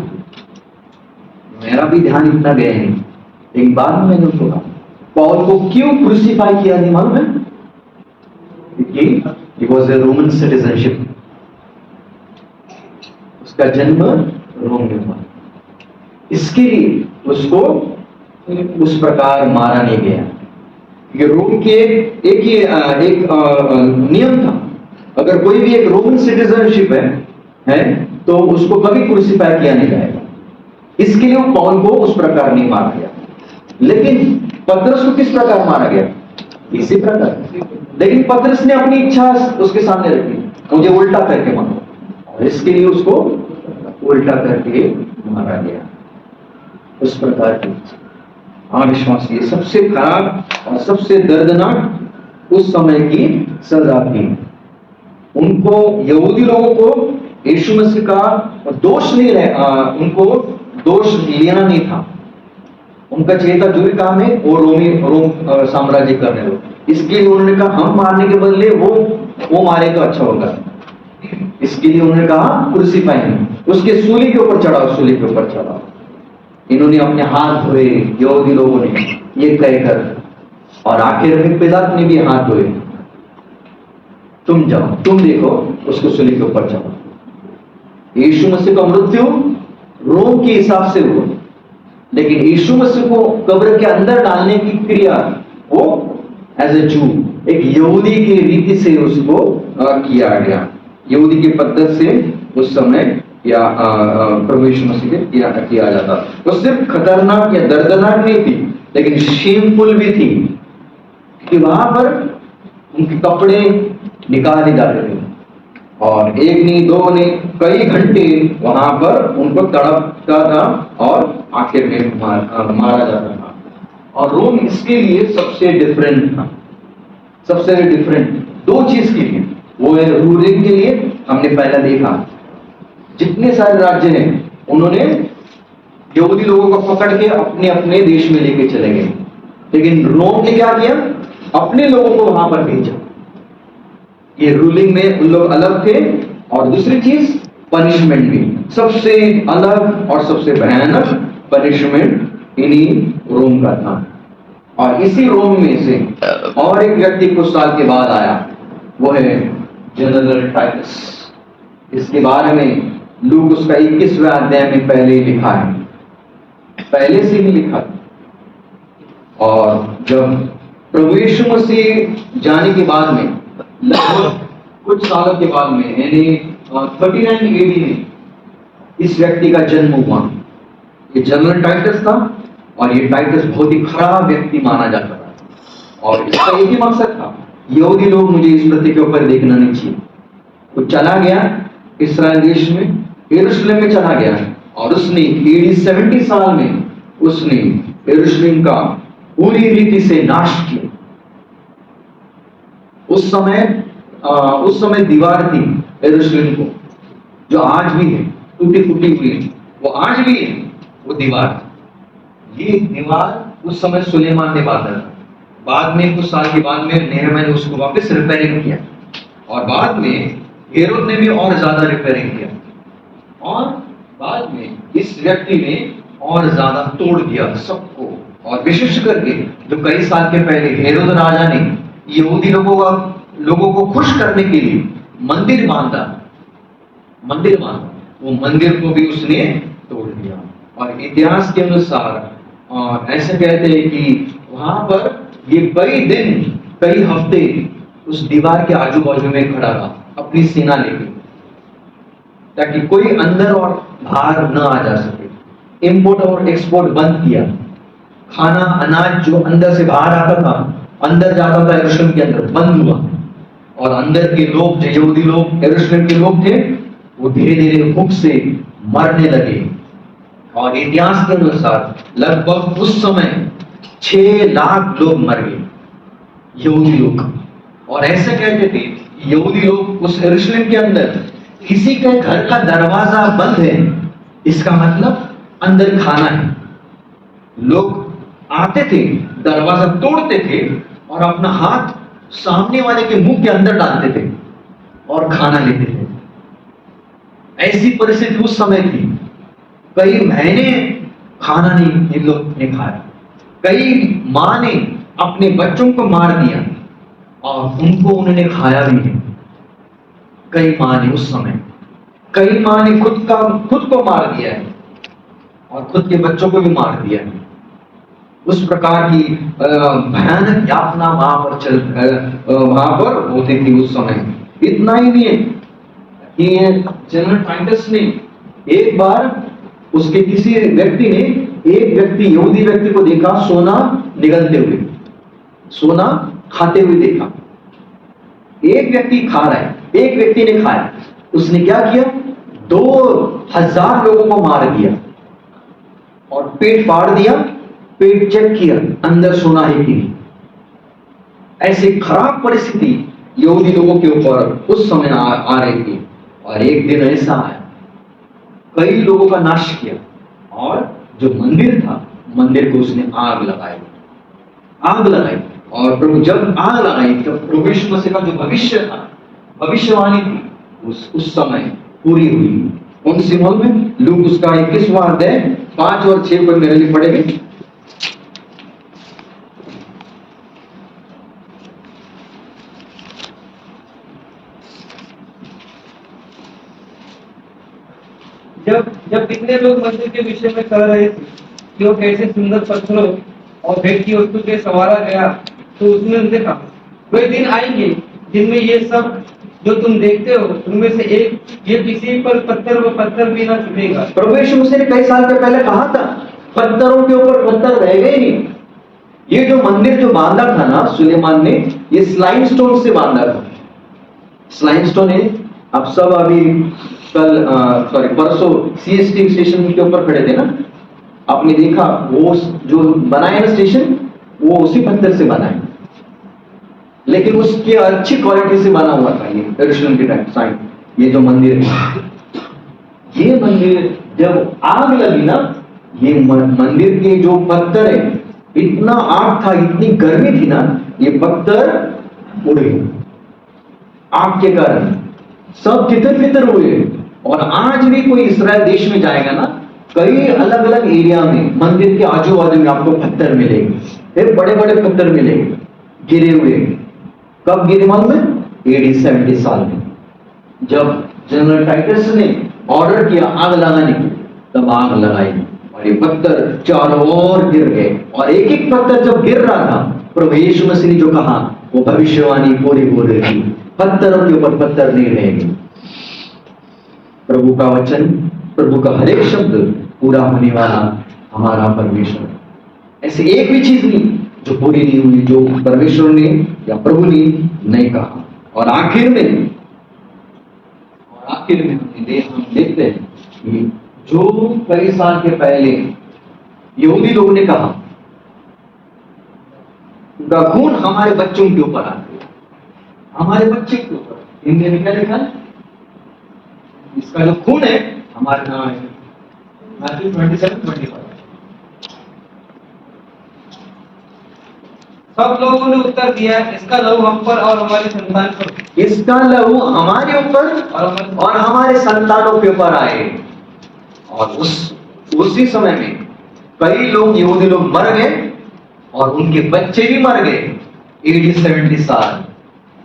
मेरा भी ध्यान इतना गया नहीं, एक बार मैंने उसको कहा पॉल को क्यों क्रूसीफाई किया, नहीं मालूम है? क्योंकि it was a Roman citizenship, उसका जन्म रोम में हुआ, इसके लिए उसको उस प्रकार मारा नहीं गया। ये रोम के एक नियम था, अगर कोई भी एक रोमन सिटीजनशिप है तो उसको कभी क्रूसीफाई किया नहीं जाएगा। इसके लिए पॉल को उस प्रकार नहीं मारा गया। लेकिन पतरस को किस प्रकार मारा गया? इसी प्रकार। लेकिन पतरस ने अपनी इच्छा उसके सामने रखी, मुझे उल्टा करके मारो, और इसके लिए उसको उल्टा करके मारा गया। उस प्रकार की अविश्वासी सबसे खराब और सबसे दर्दनाक उस समय की सजा थी। उनको, यहूदी लोगों को यीशु मसीह का दोष नहीं उनको दोष लेना नहीं था। उनका चाहिए था जो भी काम है वो रोम साम्राज्य करने दो। इसके लिए उन्होंने कहा हम मारने के बदले वो मारे तो अच्छा होगा। इसके लिए उन्होंने कहा क्रूसीफाई नहीं, उसके सूली के ऊपर चढ़ाओ, सूली के ऊपर चढ़ाओ। इन्होंने अपने हाथ धोए, यहूदी लोगों ने ये कहकर, और आखिर में पिलात ने भी हाथ धोए, तुम जाओ, तुम देखो, उसको सूली के ऊपर चढ़ाओ। यीशु मसीह का मृत्यु रोम के हिसाब से हुआ, लेकिन यीशु मसीह को कब्र के अंदर डालने की क्रिया वो एज ए जू, एक यहूदी की रीति से उसको किया गया, यहूदी की पद्धति से उस समय या प्रभु यीशु मसीह के किया जाता। वो सिर्फ खतरनाक या दर्दनाक नहीं थी, लेकिन शेमफुल भी थी कि वहां पर उनके कपड़े निकाले जाते थे, और एक नहीं, दो नहीं, कई घंटे वहां पर उनको तड़पता था और आखिर में मारा जाता था। और रोम इसके लिए सबसे डिफरेंट था, सबसे डिफरेंट दो चीज के लिए। वो है रूलिंग के लिए, हमने पहले देखा जितने सारे राज्य हैं उन्होंने यहूदी लोगों को पकड़ के अपने अपने देश में लेके चले गए, लेकिन रोम ने क्या किया? अपने लोगों को वहां पर भेजा। ये रूलिंग में उन लोग अलग थे, और दूसरी चीज पनिशमेंट भी सबसे अलग और सबसे भयानक पनिशमेंट इन्हीं रोम का था। और इसी रोम में से और एक व्यक्ति कुछ साल के बाद आया, वो है जनरल टाइटस। इसके बारे में लूक उसका 21वें अध्याय में पहले ही लिखा है, पहले से ही लिखा। और जब प्रभु यीशु मसीह जाने के बाद में लगभग कुछ सालों के बाद में, यानी 39 AD में इस व्यक्ति का जन्म हुआ। ये जनरल टाइटस था, और ये टाइटस बहुत ही खराब व्यक्ति माना जाता था, और इसका एक ही मकसद था, यहूदी लोग मुझे इस व्यक्ति के ऊपर देखना नहीं चाहिए। वो चला गया इस्राएल देश में, यरूशलेम में चला गया, और उसने AD 70 साल में उसने यरूशलेम का पूरी रीति से नाश किया। उस समय दीवार थी यरूशलेम को, जो आज भी है, टूटी फूटी हुई है, वो आज भी है वो दीवार। ये दीवार उस समय सुलेमान ने बांधा था। बाद में कुछ साल के बाद में नेहमिया ने उसको वापस रिपेयरिंग किया, और बाद में हेरोद ने भी और ज्यादा रिपेयरिंग किया, और बाद में इस व्यक्ति ने और ज्यादा तोड़ दिया सबको। और विशेष करके जो कई साल के पहले हेरोद राजा ने यहूदी लोगों को खुश करने के लिए मंदिर बांधा, वो मंदिर को भी उसने तोड़ दिया। और इतिहास के अनुसार ऐसे कहते हैं कि वहां पर ये कई दिन, कई हफ्ते उस दीवार के आजू बाजू में खड़ा रहा अपनी सेना लेके, ताकि कोई अंदर और बाहर न आ जा सके। इंपोर्ट और एक्सपोर्ट बंद किया, खाना अनाज जो अंदर से बाहर आता था, अंदर जाता था यरूशलेम के अंदर, बंद हुआ। और अंदर के लोग, जो यहूदी लोग यरूशलेम के लोग थे, वो धीरे धीरे भूख से मरने लगे। और इतिहास के अनुसार लगभग उस समय 6 लाख लोग मर गए, यहूदी लोग। और ऐसे कहते थे यहूदी लोग उस यरूशलेम के अंदर, किसी के घर का दरवाजा बंद है, इसका मतलब अंदर खाना है। लोग आते थे, दरवाजा तोड़ते थे, और अपना हाथ सामने वाले के मुंह के अंदर डालते थे और खाना लेते थे। ऐसी परिस्थिति उस समय थी, कई महीने खाना नहीं इन लोग ने खाया, कई माँ ने अपने बच्चों को मार दिया और उनको उन्होंने खाया भी नहीं। कई माँ ने उस समय, कई माँ ने खुद को मार दिया है और खुद के बच्चों को भी मार दिया है। उस प्रकार की भयानक यातना वहां पर होती थी उस समय। इतना ही नहीं है कि जनरल टाइटस ने एक बार उसके किसी व्यक्ति ने एक व्यक्ति यहूदी व्यक्ति को देखा सोना निगलते हुए, सोना खाते हुए देखा। एक व्यक्ति खा रहा है, एक व्यक्ति ने खाया, उसने क्या किया, 2000 लोगों को मार दिया और पेट फाड़ दिया, पेट चेक किया, अंदर सोना है कि नहीं। ऐसी खराब परिस्थिति यहूदी लोगों के ऊपर उस समय आ रही थी। और एक दिन ऐसा आया, कई लोगों का नाश किया और जो मंदिर था, मंदिर को उसने आग लगाई। और प्रभु जब आग लगाई तब प्रभु यीशु मसीह का जो भविष्य था, भविष्यवाणी थी, उस समय पूरी हुई। कौन सी मालूम है? लूक उसका 21वां अध्याय 5 और 6 पर मेरे लिए पढ़ेंगे। जब कितने लोग मंदिर के विषय में कह रहे थे कि वो कैसे सुंदर पत्थरों और भेंट की वस्तु से संवारा गया, तो उसने उनसे कहा, वे दिन आएंगे जिनमें ये सब जो तुम देखते हो उनमें से एक ये किसी पर पत्थर भी ना छूटेगा। प्रभु यीशु मसीह ने कई साल पहले कहा था, पत्थरों के ऊपर पत्थर रह गए नहीं। ये जो मंदिर जो बांधा था ना सुलेमान ने, ये स्लाइम स्टोन से बांधा था। स्लाइम स्टोन है, आप सब अभी परसों सीएसटी स्टेशन के ऊपर खड़े थे ना, आपने देखा वो जो बनाया ना स्टेशन, वो उसी पत्थर से बना है, लेकिन उसके अच्छी क्वालिटी से बना हुआ था। ये यरूशलेम के टाइम साइड, ये जो मंदिर है, ये मंदिर जब आग लगी ना, ये मंदिर के जो पत्थर है, इतना आग था, इतनी गर्मी थी ना, ये पत्थर उड़ गए आग के कारण, सब तितर-बितर हुए। और आज भी कोई इस्राएल देश में जाएगा ना, कई अलग अलग एरिया में मंदिर के आजू बाजू में आपको पत्थर मिलेंगे, फिर बड़े बड़े पत्थर मिलेंगे गिरे हुए। कब गिरे मालूम है? AD 70 साल में, जब जनरल टाइटस ने ऑर्डर किया आग लगाने की, तब आग लगाई और ये पत्थर चारों ओर गिर गए। और एक एक पत्थर जब गिर रहा था, प्रभु यीशु मसीह ने जो कहा वो भविष्यवाणी पूरी हो रही थी, पत्थरों के ऊपर पत्थर नहीं रहेंगे। प्रभु का वचन, प्रभु का हर एक शब्द पूरा होने वाला हमारा परमेश्वर। ऐसे एक भी चीज नहीं जो पूरी नहीं हुई, जो परमेश्वर ने या प्रभु ने नहीं कहा। और आखिर में हम देखते हैं कि जो कई साल के पहले यहूदी लोगों ने कहा उनका खून हमारे बच्चों के ऊपर आ गया, हमारे बच्चे के ऊपर। हिंदी में क्या लिखा है? इसका जो खून है हमारे नाम है मैथ्यू 27:25। सब लोगों ने उत्तर दिया, इसका लहू हम पर और हमारे संतान पर, इसका लहू हमारे ऊपर और हमारे संतानों के ऊपर आए। और उसी समय में कई लोग यहूदी लोग मर गए और उनके बच्चे भी मर गए। AD 70 साल।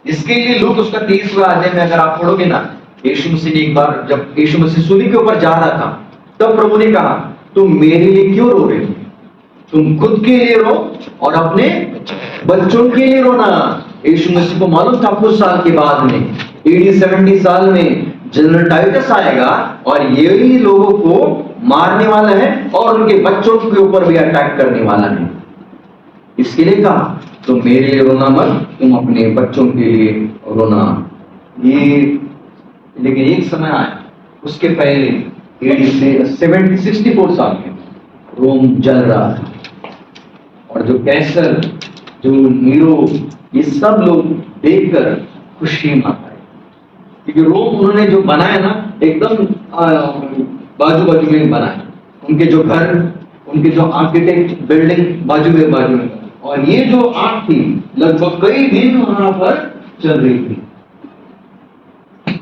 इसके लिए लूक उसका 23वां अध्याय में अगर आप पढ़ोगे ना, यीशु मसीह ने एक बार जब यीशु मसीह सूली के ऊपर जा रहा था, तब प्रभु ने कहा, तुम मेरे लिए क्यों रो रहे हो? तुम खुद के लिए रो और अपने बच्चों के लिए रोना। यीशु मसीह को मालूम था कुछ साल के बाद में AD 70 साल में जनरल टाइटस आएगा और यही लोगों को मारने वाला है और उनके बच्चों के ऊपर भी अटैक करने वाला है। इसके लिए कहा, तुम मेरे लिए रोना मत, तुम अपने बच्चों के लिए रोना। ये लेकिन एक समय आया, उसके पहले AD 64 साल में रोम जल रहा था और जो कैसर, जो नीरो, ये सब लोग देखकर खुशी मनाए, क्योंकि रोम उन्होंने जो बनाया ना, एकदम बाजू बाजू में बनाया। उनके जो घर, उनके जो आर्किटेक्ट बिल्डिंग बाजू में, और ये जो आग थी लगभग कई दिन वहां पर चल रही थी,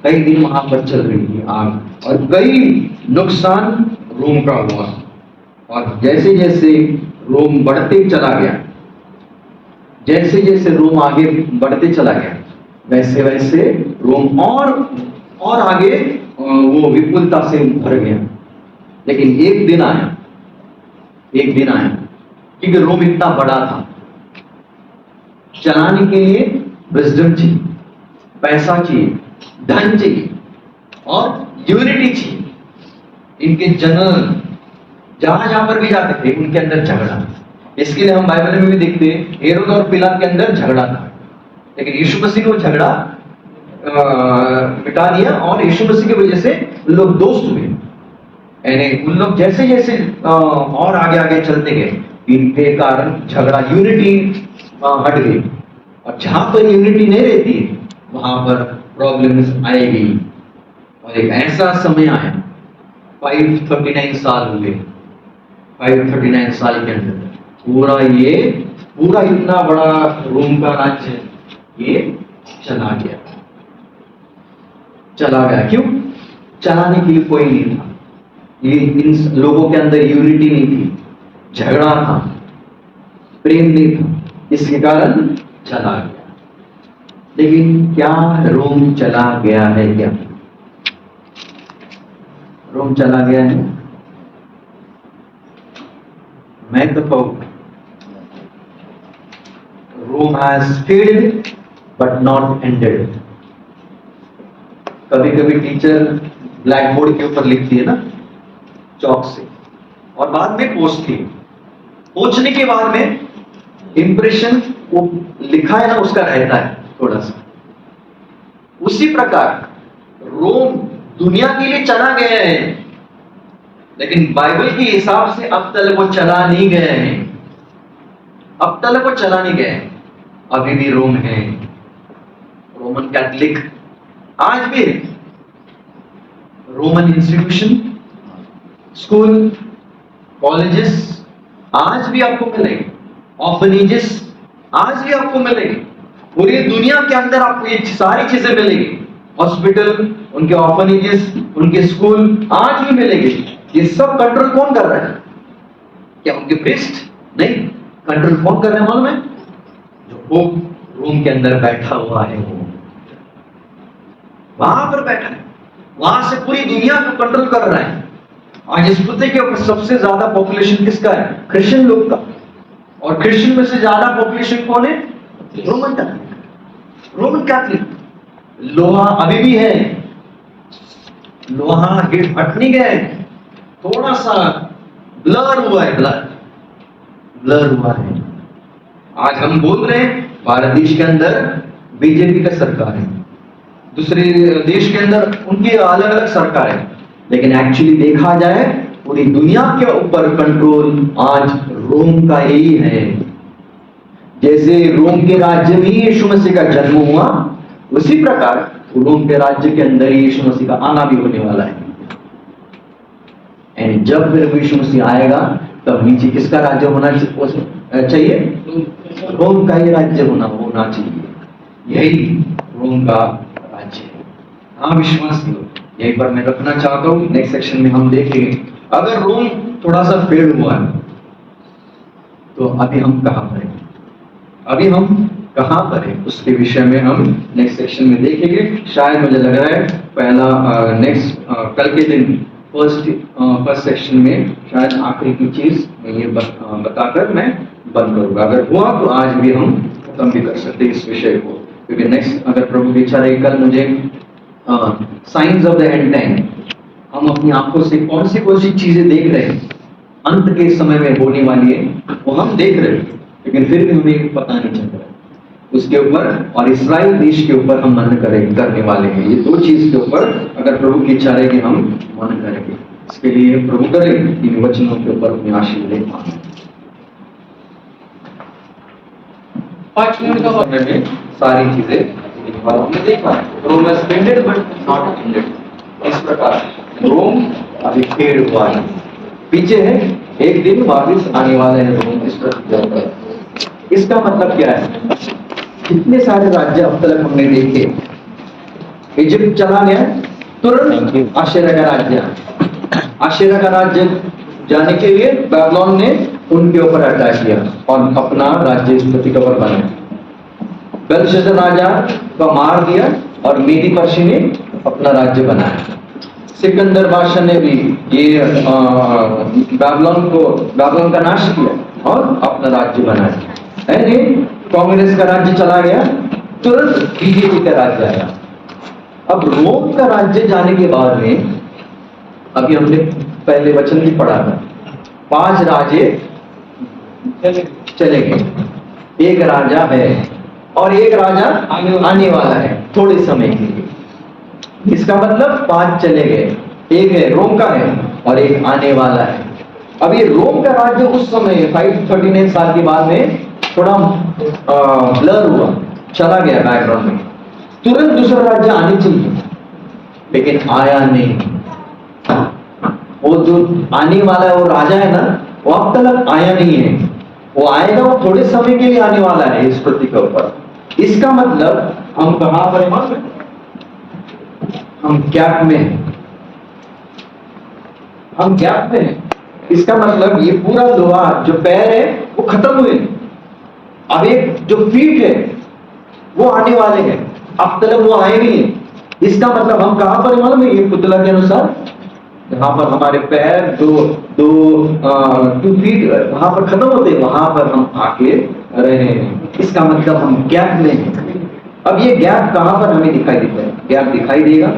कई दिन वहां पर चल रही थी आग। और कई नुकसान रोम का हुआ। और जैसे जैसे रोम बढ़ते चला गया, जैसे जैसे रोम आगे बढ़ते चला गया, वैसे वैसे रोम और आगे वो विपुलता से भर गया। लेकिन एक दिन आया क्योंकि रोम इतना बड़ा था, चलाने के लिए विजडम चाहिए, पैसा चाहिए, धन चाहिए और यूनिटी चाहिए। इनके जनरल जहां पर भी जाते थे उनके अंदर झगड़ा। इसके लिए हम बाइबल में भी देखते हैं हेरोद और पिलात के अंदर झगड़ा था, लेकिन यीशु मसीह ने वो झगड़ा मिटा दिया और यीशु मसीह की वजह से लोग दोस्त हुए। यानी उन लोग जैसे जैसे और आगे चलते गए, इनके कारण झगड़ा, यूनिटी हट गई। और जहां पर यूनिटी नहीं रहती वहां पर प्रॉब्लम्स आएगी। और एक ऐसा समय आया, 539 साल हुए, 539 साल के अंदर पूरा इतना बड़ा रोम का राज्य ये चला गया। क्यों? चलाने के लिए कोई नहीं था। ये इन लोगों के अंदर यूनिटी नहीं थी, झगड़ा था, प्रेम नहीं था, इसके कारण चला गया। लेकिन क्या रोम चला गया है? क्या रोम चला गया है? मैं तो कहूं Rome has failed but not ended. कभी कभी टीचर ब्लैक बोर्ड के ऊपर लिखती है ना चौक से, और बाद में पोंछती है। पोंछने के बाद में इंप्रेशन वो लिखा है ना उसका रहता है थोड़ा सा। उसी प्रकार रोम दुनिया के लिए चला गया है, लेकिन बाइबल के हिसाब से अब तक वो चला नहीं गए हैं। अब तक वो चला नहीं गए। अभी भी रोम है, रोमन कैथोलिक आज भी है। रोमन इंस्टीट्यूशन, स्कूल, कॉलेजेस आज भी आपको मिलेंगे, ऑर्फनेजेस आज भी आपको मिलेंगे। पूरी दुनिया के अंदर आपको ये सारी चीजें मिलेगी। हॉस्पिटल, उनके ऑर्फनेजेस, उनके स्कूल आज भी मिलेंगे। ये सब कंट्रोल कौन कर रहा है? क्या उनके प्रीस्ट? नहीं, कंट्रोल कौन कर रहे हैं मालूम है? जो पोप रोम के अंदर बैठा हुआ है, वो वहां पर बैठा है, वहां से पूरी दुनिया को कंट्रोल कर रहा है। आज इस पृथ्वी के ऊपर सबसे ज्यादा पॉपुलेशन किसका है? क्रिश्चियन लोग का। और क्रिश्चियन में से ज्यादा पॉपुलेशन कौन है? Roman Catholic. रोमन कैथोलिक लोहा अभी भी है, लोहा हट नहीं गए, थोड़ा सा ब्लर हुआ है, ब्लर हुआ है। आज हम बोल रहे हैं भारत देश के अंदर बीजेपी का सरकार है, दूसरे देश के अंदर उनकी अलग अलग सरकार है, लेकिन एक्चुअली देखा जाए पूरी दुनिया के ऊपर कंट्रोल आज रोम का ही है। जैसे रोम के राज्य में यीशु मसीह का जन्म हुआ, उसी प्रकार रोम के राज्य के अंदर यीशु मसीह का आना भी होने वाला है। जब फिर यीशु मसीह आएगा तब नीचे किसका राज्य होना चाहिए? रोम का ही राज्य होना चाहिए। यही रोम का राज्य है। हाँ विश्वास करो, यही पर मैं रखना चाहता हूँ। नेक्स्ट सेक्शन में हम देखेंगे अगर रोम थोड़ा सा फेल हुआ है तो अभी हम कहां पर हैं, अभी हम कहां पर हैं, उसके विषय में हम नेक्स्ट सेक्शन में देखेंगे। शायद मुझे लग रहा है पहला नेक्स्ट कल के दिन फर्स्ट सेक्शन में शायद आखिरी की चीज मैं ये बताकर मैं बंद करूंगा। अगर हुआ तो आज भी हम खत्म भी कर सकते हैं इस विषय को, क्योंकि नेक्स्ट अगर प्रभु की इच्छा रही कल मुझे science of the end time, हम अपनी आंखों से कौन सी चीजें देख रहे हैं अंत के समय में होने वाली है वो हम देख रहे हैं, लेकिन फिर भी हमें पता नहीं चल रहा है उसके ऊपर। और इस्राएल देश के ऊपर हम मन करने वाले हैं। ये दो चीज के ऊपर अगर प्रभु की इच्छा रहेगी हम मन करेंगे। इसके लिए प्रभु करें इन वचनों के ऊपर अपनी आशीष ले पाए। 5 मिनट का समय में सारी चीजें हमने देखा Rome has failed but not ended. इस प्रकार रोम अभी फेल हुआ है, पीछे है, एक दिन वापस आने वाले हैं रोम। इस प्रकार इसका मतलब क्या है? कितने सारे राज्य अब तक हमने देखे। इजिप्ट चला गया, तुरंत आश्चर्य का राज्य आया। आश्चर्य का राज्य जाने के लिए बाबिलोन ने उनके ऊपर अटैक किया और अपना राज्य इस पृथ्वी के ऊपर बनाया। बेलशस्सर राजा को मार दिया और मेदी पर्शी ने अपना राज्य बनाया। सिकंदर बादशाह ने भी ये बाबिलोन का नाश किया और अपना राज्य बनाया। यानी कांग्रेस का राज्य चला गया, तुरंत बीजेपी का राज्य आया। अब रोम का राज्य जाने के बाद में, अभी हमने पहले वचन भी पढ़ा था, 5 राजे चले गए, एक राजा है और एक राजा आने वाला है थोड़े समय के लिए। इसका मतलब 5 चले गए, एक है रोम का है और एक आने वाला है। अब ये रोम का राज्य उस समय 539 साल के बाद में थोड़ा ब्लर हुआ, चला गया बैकग्राउंड में। तुरंत दूसरा राज्य आने चाहिए, लेकिन आया नहीं। वो जो आने वाला है वो राजा है ना, वो अब तक आया नहीं है। वो आएगा, वो थोड़े समय के लिए आने वाला है इस पृथ्वी के ऊपर। इसका मतलब हम कहां पर हैं? हम गैप में हैं। हम गैप में हैं। इसका मतलब ये पूरा लोहा जो पैर है वो खत्म हुए, अब एक जो फीट है वो आने वाले हैं, अब तक वो आए नहीं है। इसका मतलब हम कहां पर मालूम है? ये पुतला के अनुसार जहां पर हमारे पैर टू फीट वहां पर खत्म होते हैं, वहां पर हम आके रहे हैं। इसका मतलब हम गैप में हैं। अब ये गैप कहां पर हमें दिखाई देता है? गैप दिखाई देगा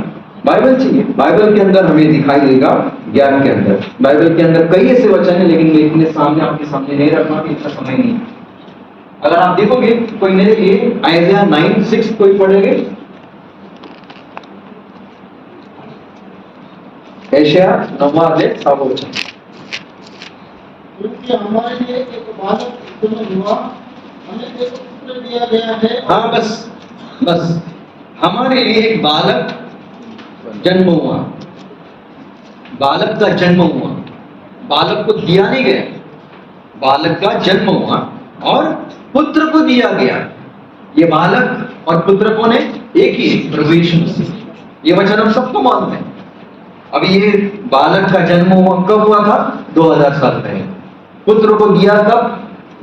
बाइबल चाहिए, बाइबल के अंदर हमें दिखाई देगा गैप के अंदर। बाइबल के अंदर कई ऐसे वचन है, लेकिन मैं इतने सामने आपके सामने नहीं रखना कि इतना समय नहीं। अगर आप देखोगे कोई मेरे लिए आइज़िया 9:6 कोई पढ़ेंगे? एशिया 9:7 वचन। क्योंकि हमारे लिए एक बालक उत्पन्न हुआ, हमें एक पुत्र दिया गया है। हाँ, बस हमारे लिए एक बालक जन्म हुआ, बालक का जन्म हुआ। बालक को दिया नहीं गया, बालक का जन्म हुआ और पुत्र को दिया गया। ये बालक और पुत्र कौन है? एक ही, प्रभु यीशु मसीह। ये वचन हम सबको मानते हैं। अब ये बालक का जन्म हुआ कब हुआ था? 2000 साल पहले। पुत्र को दिया कब?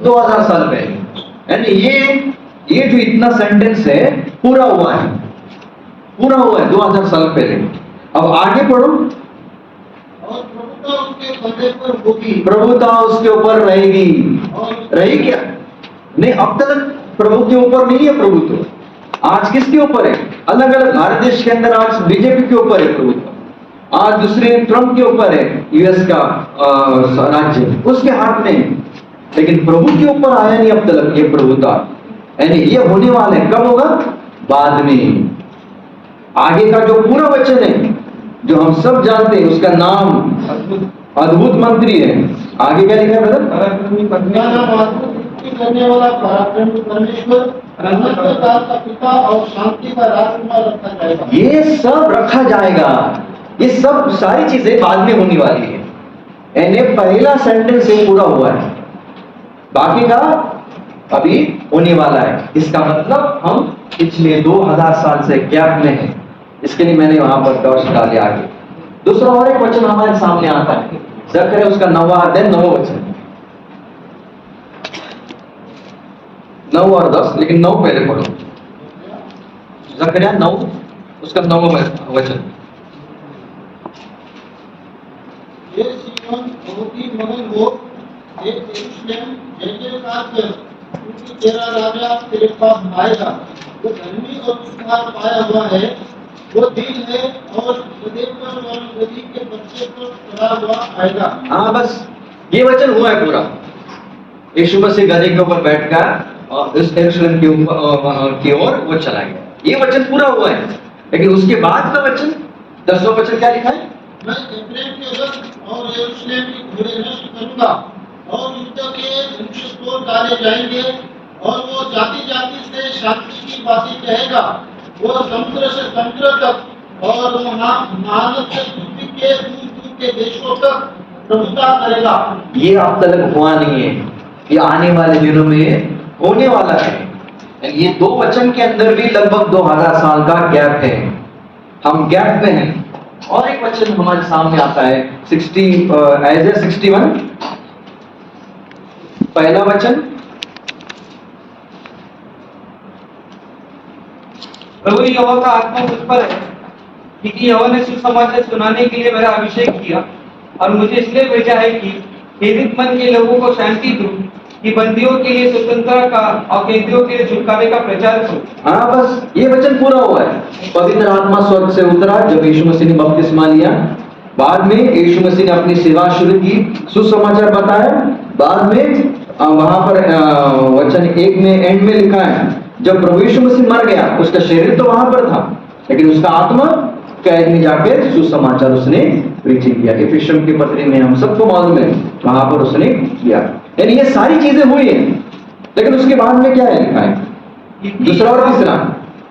2000 साल पहले। यानी ये जो इतना सेंटेंस है पूरा हुआ है, पूरा हुआ है 2000 साल पहले। अब आगे पढ़ो। और प्रभुता उसके कंधे पर होगी। प्रभुता उसके ऊपर रहेगी। रही क्या? नहीं, अब तक प्रभु के ऊपर नहीं है प्रभुत्व। आज किसके ऊपर है? अलग अलग भारत देश के अंदर आज बीजेपी के ऊपर है प्रभुत्व, आज दूसरे ट्रंप के ऊपर है, यूएस का राज्य उसके हाथ में है। लेकिन प्रभु के ऊपर आया नहीं अब तक ये प्रभुता। यानी ये होने वाला है, कब होगा? बाद में। आगे का जो पूरा वचन है जो हम सब जानते हैं, उसका नाम अद्भुत मंत्री है। आगे क्या लिखा है ब्रदर? क्या नाम अद्भुत करने वाला पराक्रमी परमेश्वर, अनंतकाल का पिता और शांति का राजकुमार रखा जाएगा। ये सब रखा जाएगा। ये सब सारी चीजें बाद में होने वाली है। यानी पहला सेंटेंस से पूरा हुआ है, बाकी का अभी होने वाला है। इसका मतलब हम पिछले 2000 साल से गैप में हैं। इसके लिए मैंने वहां पर टॉर्च डाले आगे। दूसरा और एक वचन हमारे सामने आता है, ज़करिया उसका 9वां अध्याय 9वां वचन, 9 और 10, लेकिन 9 पहले पढ़ो। ज़करिया 9 उसका 9वां वचन। ये सिय्योन बहुत ही मगन हो, हे यरूशलेम जय जयकार कर, क्योंकि तेरा राजा तेरे पास आएगा। वो धर्मी और सुधार पाया हुआ है, वो दीन है और गदहे पर और गदही के बच्चे पर चढ़ा हुआ आएगा। हाँ, बस ये वचन हुआ है पूरा। यीशु मसीह गधे के ऊपर बैठकर और इस यरूशलेम की ओर वो चला गया। ये वचन पूरा हुआ है। लेकिन उसके बाद का वचन 10वां वचन क्या लिखा है? मैं एफ्रेम के रथ और यरूशलेम की घोड़े नष्ट करूंगा और युद्ध के धनुष तोड़ डाले जाएंगे और वो जाति जाति से शांति की बातें कहेगा। वो समुद्र से समुद्र तक और महानद से पृथ्वी के दूर दूर के देशों तक प्रभुता करेगा। ये अब तक हुआ नहीं है, ये आने वाले दिनों में होने वाला है। ये 2 वचन के अंदर भी लगभग 2000 साल का गैप है। हम गैप में हैं। और एक वचन हमारे सामने आता है 61 पहला वचन। प्रभु यहोवा का आत्मा मुझ पर है, क्योंकि यहोवा ने सुसमाचार सुनाने के लिए मेरा अभिषेक किया और मुझे इसलिए भेजा है कि पीड़ित मन के लोगों को शांति दूं, कि बंदियों के लिए स्वतंत्रता का और कैदियों के लिए छुटकारे का प्रचार करूं। हाँ, बस ये वचन पूरा हुआ है। पवित्र आत्मा स्वर्ग से उतरा जब यीशु मसीह ने बपतिस्मा लिया। बाद में यीशु मसीह ने अपनी सेवा शुरू की, सुसमाचार बताया। बाद में वहां पर वचन 1 में एंड में लिखा है, जब प्रभु यीशु मसीह मर गया, उसका शरीर तो वहां पर था, लेकिन उसका आत्मा कैद में जाकर सुसमाचार उसने प्रीचिंग किया। इफिसियों की पत्री में हम सबको मालूम है, वहां पर उसने किया। यानी ये सारी चीजें हुई हैं, लेकिन उसके बाद में क्या है लिखा है? दूसरा और तीसरा।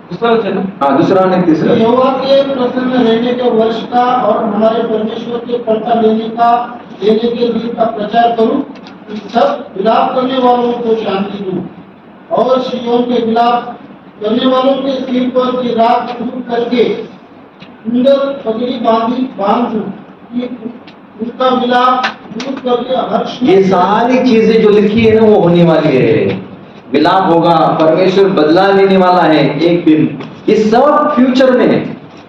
दूसरा वचन, हाँ, दूसरा और तीसरा। यहोवा के प्रसन्न रहने के वर्ष का और हमारे परमेश्वर के पलटा लेने के दिन का प्रचार करूं, कि सब विलाप करने वालों को शांति दूं, और सिय्योन के विलाप करने वालों के सिर पर की राख दूर करके सुंदर पगड़ी बांध दूं, कि उनका विलाप दूर करके हर्ष। ये सारी चीजें जो लिखी है ना, वो होने वाली है। विलाप होगा, परमेश्वर बदला लेने वाला है एक दिन। ये सब फ्यूचर में है।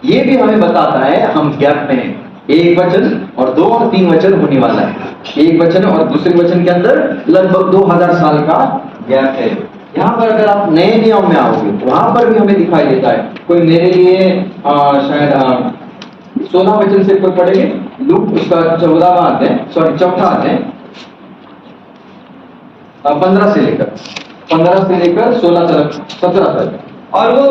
ये भी हमें बताता है, हम गैप में हैं। एक वचन और 2 और 3 वचन होने वाला है। एक वचन और दूसरे वचन के अंदर लगभग 2000 साल का गैप है। यहाँ पर अगर आप नए नियम में आओगे तो वहां पर भी हमें दिखाई देता है। कोई मेरे लिए शायद 16 वचन से कोई पढ़ेंगे, लूक उसका 14वां अध्याय, सॉरी 4था अध्याय, 15 से लेकर 16 तक 17 तक। और वो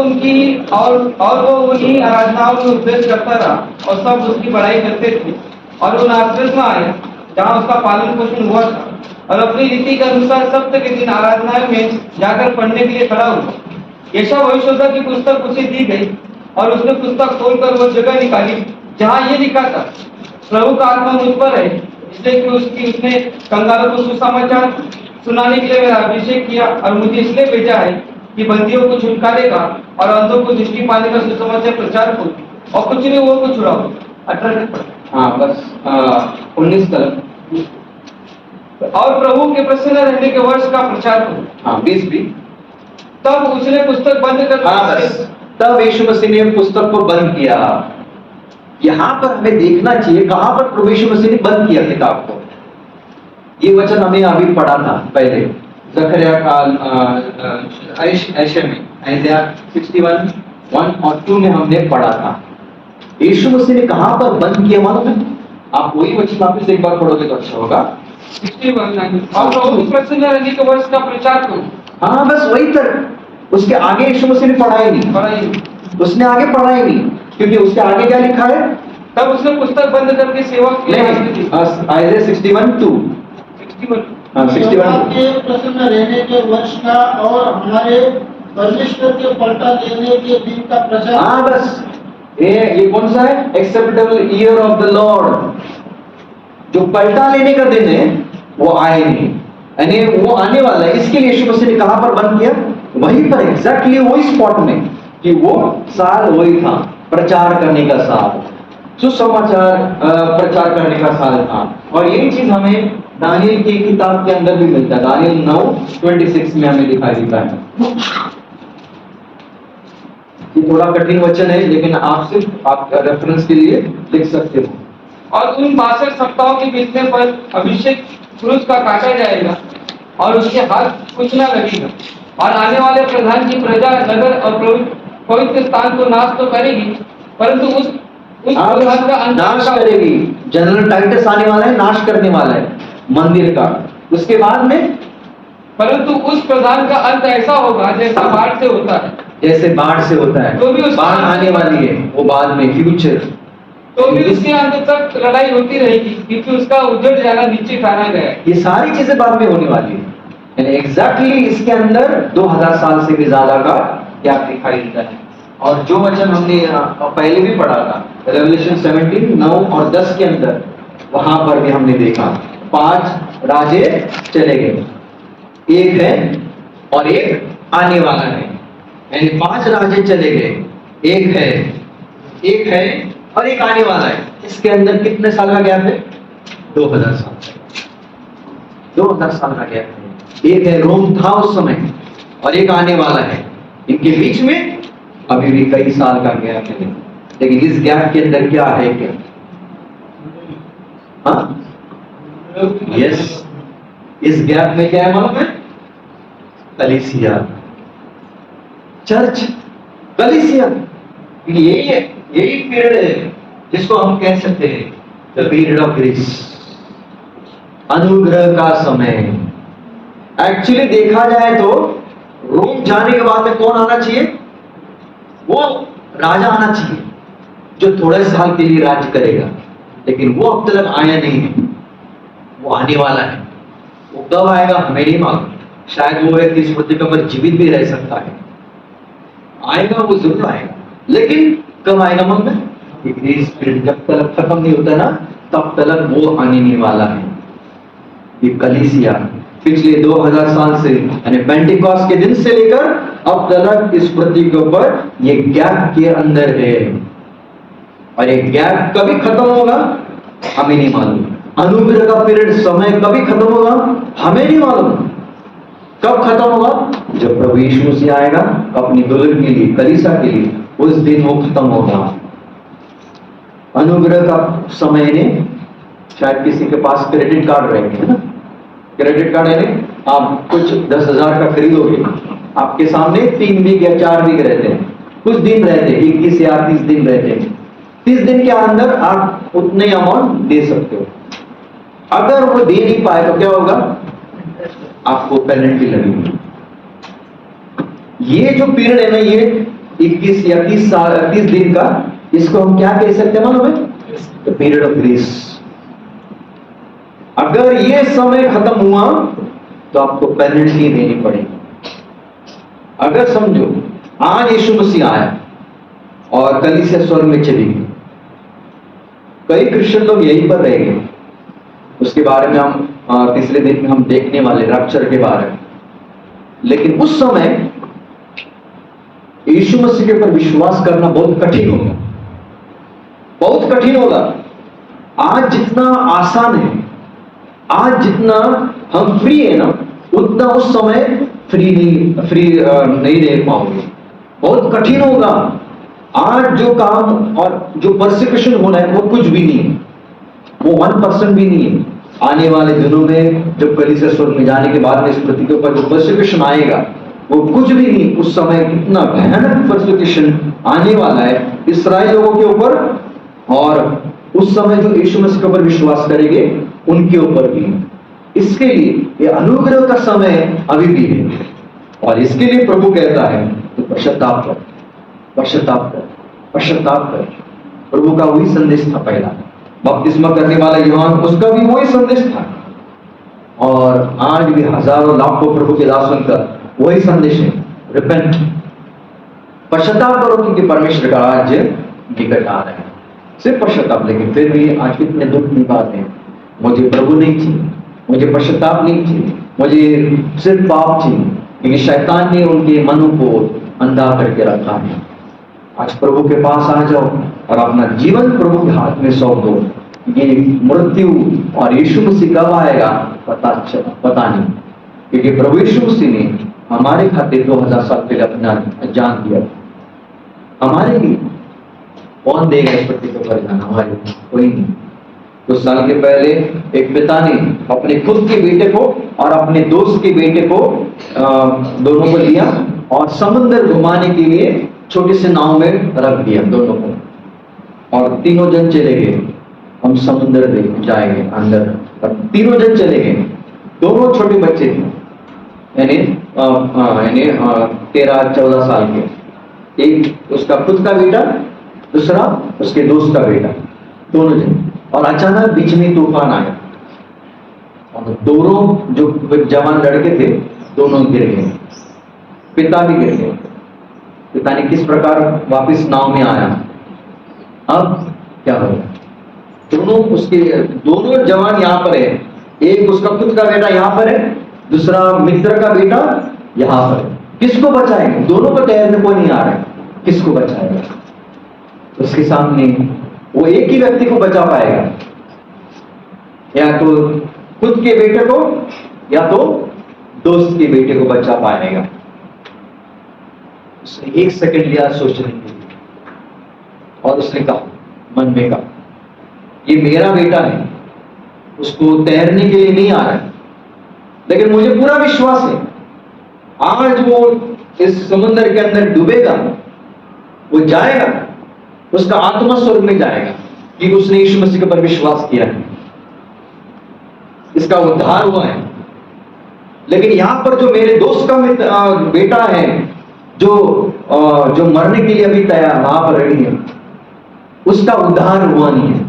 उन्हीं आराधनाओं में उपदेश करता रहा और सब उसकी बड़ाई करते थे। और वो नासरत में आया जहाँ उसका पालन पोषण हुआ था, और अपनी रीति के अनुसार सप्ताह के दिन आराधना में जाकर पढ़ने के लिए खड़ा हुआ। यशायाह भविष्यवक्ता की पुस्तक उसे दी गई और उसने पुस्तक खोलकर वो जगह निकाली जहाँ ये लिखा था, प्रभु का आत्मा मुझ पर है, इसलिए कि उसने कंगालों को सुसमाचार सुनाने के लिए मेरा अभिषेक किया, और मुझे इसलिए भेजा है कि बंदियों को छुटकारेगा और अंधों को दृष्टि पाने का सुसमाचार प्रचार करो, और कुछ नहीं वो को छुड़ाओ। 18 तक। हाँ, बस 19 तक। और प्रभु के प्रसन्न रहने के वर्ष का प्रचार करो। हाँ, 20 भी। तब उसने पुस्तक बंद कर हाँ, बस तब यीशु मसीह ने पुस्तक को बंद किया। यहाँ पर हमें देखना चाहिए कहां पर प्रभु यीशु मसीह ने बंद किया किताब को। ये वचन हमें अभी पढ़ा था पहले, जकरिया का ऐशे में, आइज़ाया 61 1 और 2 में हमने पढ़ा था। यीशु मसीह ने कहां पर बंद किया मालूम है? आप वही वचन वापस एक बार पढ़ोगे तो अच्छा होगा। 61 और प्रभु प्रसन्न रहने के वर्ष का प्रचार करो। हाँ, बस वही तक। उसके आगे यीशु मसीह ने पढ़ा ही नहीं, उसने आगे पढ़ा ही नहीं, क्योंकि उसके आगे क्या लिखा है? तब उसने पुस्तक बंद करके सेवा की। आइज़ाया 61:2। 61 यहोवा के प्रसन्न रहने के वर्ष का और हमारे परमेश्वर के पलटा लेने के दिन का प्रचार। हाँ, बस ये कौन सा है? Acceptable year of the Lord. जो पलटा लेने का दिन है वो आए नहीं, यानी वो आने वाला है। इसके लिए यीशु मसीह ने कहां पर बंद किया? वहीं पर, एग्जैक्टली वही स्पॉट में, कि वो साल वही था प्रचार करने का साल, सुसमाचार प्रचार करने का साल था। और यही चीज हमें दानियल की किताब के अंदर भी मिलता है। दानियल 9:26 में हमें दिखाई देता है। ये थोड़ा कठिन वचन है, लेकिन आप सिर्फ आप रेफरेंस के लिए लिख सकते हो। और उन 62 सप्ताहों के बीतने पर अभिषेक क्रूस का काटा जाएगा और उसके हाथ कुछ न लगेगा, और आने वाले प्रधान की प्रजा नगर और पवित्र स्थान को नाश तो करेगी, परंतु उस प्रधान का नाश करेगी। जनरल टाइटस आने वाला है, नाश करने वाला है मंदिर का। उसके बाद में परंतु उस प्रधान का अंत ऐसा होगा जैसा बाढ़ से होता है। जैसे बाढ़ से होता है, तो भी बाढ़ आने वाली है, वो बाद में फ्यूचर। तो भी उसके अंत तक लड़ाई होती रहेगी, क्योंकि उसका उजड़ जाना नीचे ठाना गया है। ये सारी चीजें बाद में होने वाली है, यानी एग्जैक्टली इसके अंदर 2000 साल से भी ज्यादा का गैप दिखाई देता है। और जो वचन हमने पहले भी पढ़ा था, रेवलेशन 17 9 और 10 के अंदर, वहां पर भी हमने देखा 5 राजे चले गए, एक है और एक आने वाला है। यानी 5 राजे चले गए, एक है और एक आने वाला है। इसके अंदर कितने साल का गैप है? 2000 साल का। 2000 साल का गैप है। एक है रोम था उस समय और एक आने वाला है। इनके बीच में अभी भी कई साल का गैप है, लेकिन इस गैप के अंदर क्या है? क्या यस, इस गैप में क्या है मालूम है? कलीसिया, चर्च, कलीसिया। यही है, यही पीरियड है जिसको हम कह सकते हैं द पीरियड ऑफ ग्रेस, अनुग्रह का समय। एक्चुअली देखा जाए तो रोम जाने के बाद में कौन आना चाहिए? वो राजा आना चाहिए जो थोड़े साल के लिए राज्य करेगा, लेकिन वो अब तक आया नहीं है। वो आने वाला है। वो कब आएगा हमें नहीं मालूम। शायद वो व्यक्ति इस पृथ्वी पर जीवित भी रह सकता है। आएगा, वो जरूर आएगा, लेकिन कब आएगा मालूम है? ग्रेस पीरियड जब तक खत्म नहीं होता ना, तब तक वो आने नहीं वाला है। ये कलीसिया पिछले 2000 साल से, यानी पेंटिकॉस्ट के दिन से लेकर अब तक इस पृथ्वी के ऊपर ये गैप के अंदर है। और ये गैप कभी खत्म होगा हमें नहीं मालूम। अनुग्रह का पीरियड, समय कभी खत्म होगा हमें नहीं मालूम। कब खत्म होगा? जब प्रभु यीशु मसीह आएगा अपनी दुल्हन के लिए, कलीसिया के लिए, उस दिन वो खत्म होगा। अनुग्रह का समय ने, शायद किसी के पास क्रेडिट कार्ड रहेंगे ना, क्रेडिट कार्ड है, आप कुछ 10,000 का खरीदोगे, आपके सामने 3 वीक या 4 वीक रहते हैं, कुछ दिन रहते हैं, 21 या 30 दिन रहते हैं। 30 दिन के अंदर आप उतने अमाउंट दे सकते हो। अगर वो दे नहीं पाए तो क्या होगा? आपको पेनल्टी लगेगी। ये जो पीरियड है ना, ये 21 या 30 दिन का, इसको हम क्या कह सकते हैं मालूम है? The period of grace. अगर ये समय खत्म हुआ तो आपको पेनल्टी देनी पड़ेगी। अगर समझो आज यीशु मसीह आया और कलीसिया स्वर्ग में चली गई, कई क्रिश्चियन लोग यहीं पर रह गए। उसके बारे में हम तीसरे दिन में हम देखने वाले रैप्चर के बारे में। लेकिन उस समय यीशु मसीह के ऊपर विश्वास करना बहुत कठिन होगा, बहुत कठिन होगा। आज जितना आसान है, आज जितना हम फ्री है ना, उतना उस समय फ्री नहीं रह पाओगे। बहुत कठिन होगा। आज जो काम और जो परसिक्यूशन होना है वो कुछ भी नहीं है, वो 1% भी नहीं है। आने वाले दिनों में जब कलीसिया स्वर्ग में जाने के बाद में इस पृथ्वी के ऊपर जो परसिक्यूशन आएगा वो कुछ भी नहीं। उस समय कितना भयानक परसिक्यूशन आने वाला है इस्राएल लोगों के ऊपर, और उस समय जो यीशु मसीह के ऊपर विश्वास करेंगे उनके ऊपर भी। इसके लिए ये अनुग्रह का समय अभी भी है, और इसके लिए प्रभु कहता है तो पश्चाताप कर, पश्चाताप कर, पश्चाताप कर। प्रभु का वही संदेश था पहला, बपतिस्मा करने वाला यूहन्ना, उसका भी वही संदेश था, और आज भी हजारों लाखों प्रभु के दासों का वही संदेश है, रिपेंट, पश्चाताप करो क्योंकि परमेश्वर का राज्य निकट आ रहा है। सिर्फ पश्चाताप। लेकिन फिर भी आज कितने दुख की बात है, मुझे प्रभु नहीं चाहिए, मुझे पश्चाताप नहीं चाहिए, मुझे सिर्फ पाप चाहिए, क्योंकि शैतान ने उनके मनों को अंधा करके रखा है। आज प्रभु के पास आ जाओ और अपना जीवन प्रभु के हाथ में सौंप दो। ये मृत्यु और यीशु मसीह कब आएगा पता नहीं, क्योंकि प्रभु यीशु मसीह ने हमारे खातिर 2000 साल पहले अपना जान दिया। हमारे लिए कौन देगा इस पृथ्वी पर जाना? हमारे कोई नहीं। कुछ साल के पहले एक पिता ने अपने खुद के बेटे को और अपने दोस्त के बेटे को दोनों को लिया और समुद्र घुमाने के लिए छोटे से नाव में रख दिया दोनों को, और तीनों जन चले गए। हम समुद्र में जाएंगे अंदर, और तीनों जन चले गए। दोनों छोटे बच्चे थे, यानी 13-14 साल के। एक उसका खुद का बेटा, दूसरा उसके दोस्त का बेटा, दोनों जन। और अचानक बीच में तूफान आया और दोनों जो जवान लड़के थे दोनों गिर गए, पिता भी गिर गए। पिता ने किस प्रकार वापस नाव में आया? अब क्या होगा? दोनों जवान यहाँ पर है, एक उसका खुद का बेटा यहाँ पर है, दूसरा मित्र का बेटा यहाँ पर है। किसको बचाएंगे? दोनों को तैरने कोई नहीं आ रहा है, किसको बचाएगा? उसके सामने वो एक ही व्यक्ति को बचा पाएगा, या तो खुद के बेटे को या तो दोस्त के बेटे को बचा पाएगा। उसने 1 सेकंड लिया सोचने के लिए और उसने कहा, मन में कहा, ये मेरा बेटा है, उसको तैरने के लिए नहीं आ रहा है, लेकिन मुझे पूरा विश्वास है आज वो इस समुद्र के अंदर डूबेगा, वो जाएगा, उसका आत्मा स्वर्ग में जाएगा क्योंकि उसने यीशु मसीह के ऊपर विश्वास किया है, इसका उद्धार हुआ है। लेकिन यहां पर जो मेरे दोस्त का बेटा है, जो मरने के लिए अभी तैयार वहां पर रेडी है, उसका उद्धार हुआ नहीं है।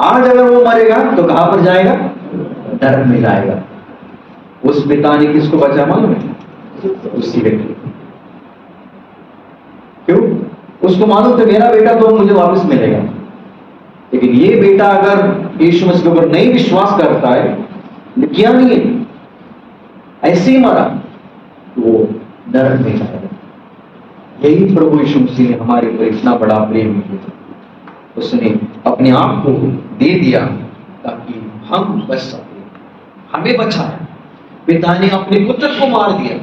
आज अगर वो मरेगा तो कहां पर जाएगा? नरक में जाएगा। उस पिता ने किसको बचा मालूम है? उसी व्यक्ति को। क्यों? उसको मालूम था मेरा बेटा तो मुझे वापस मिलेगा, लेकिन ये बेटा अगर यीशु मसीह के ऊपर नहीं विश्वास करता है, किया नहीं है, ऐसे ही मरा, वो नरक में जाएगा। यही प्रभु यीशु मसीह ने हमारे ऊपर इतना बड़ा प्रेम किया, उसने अपने आप को दे दिया ताकि हम बच सके, हमें बचाया। पिता ने अपने पुत्र को मार दिया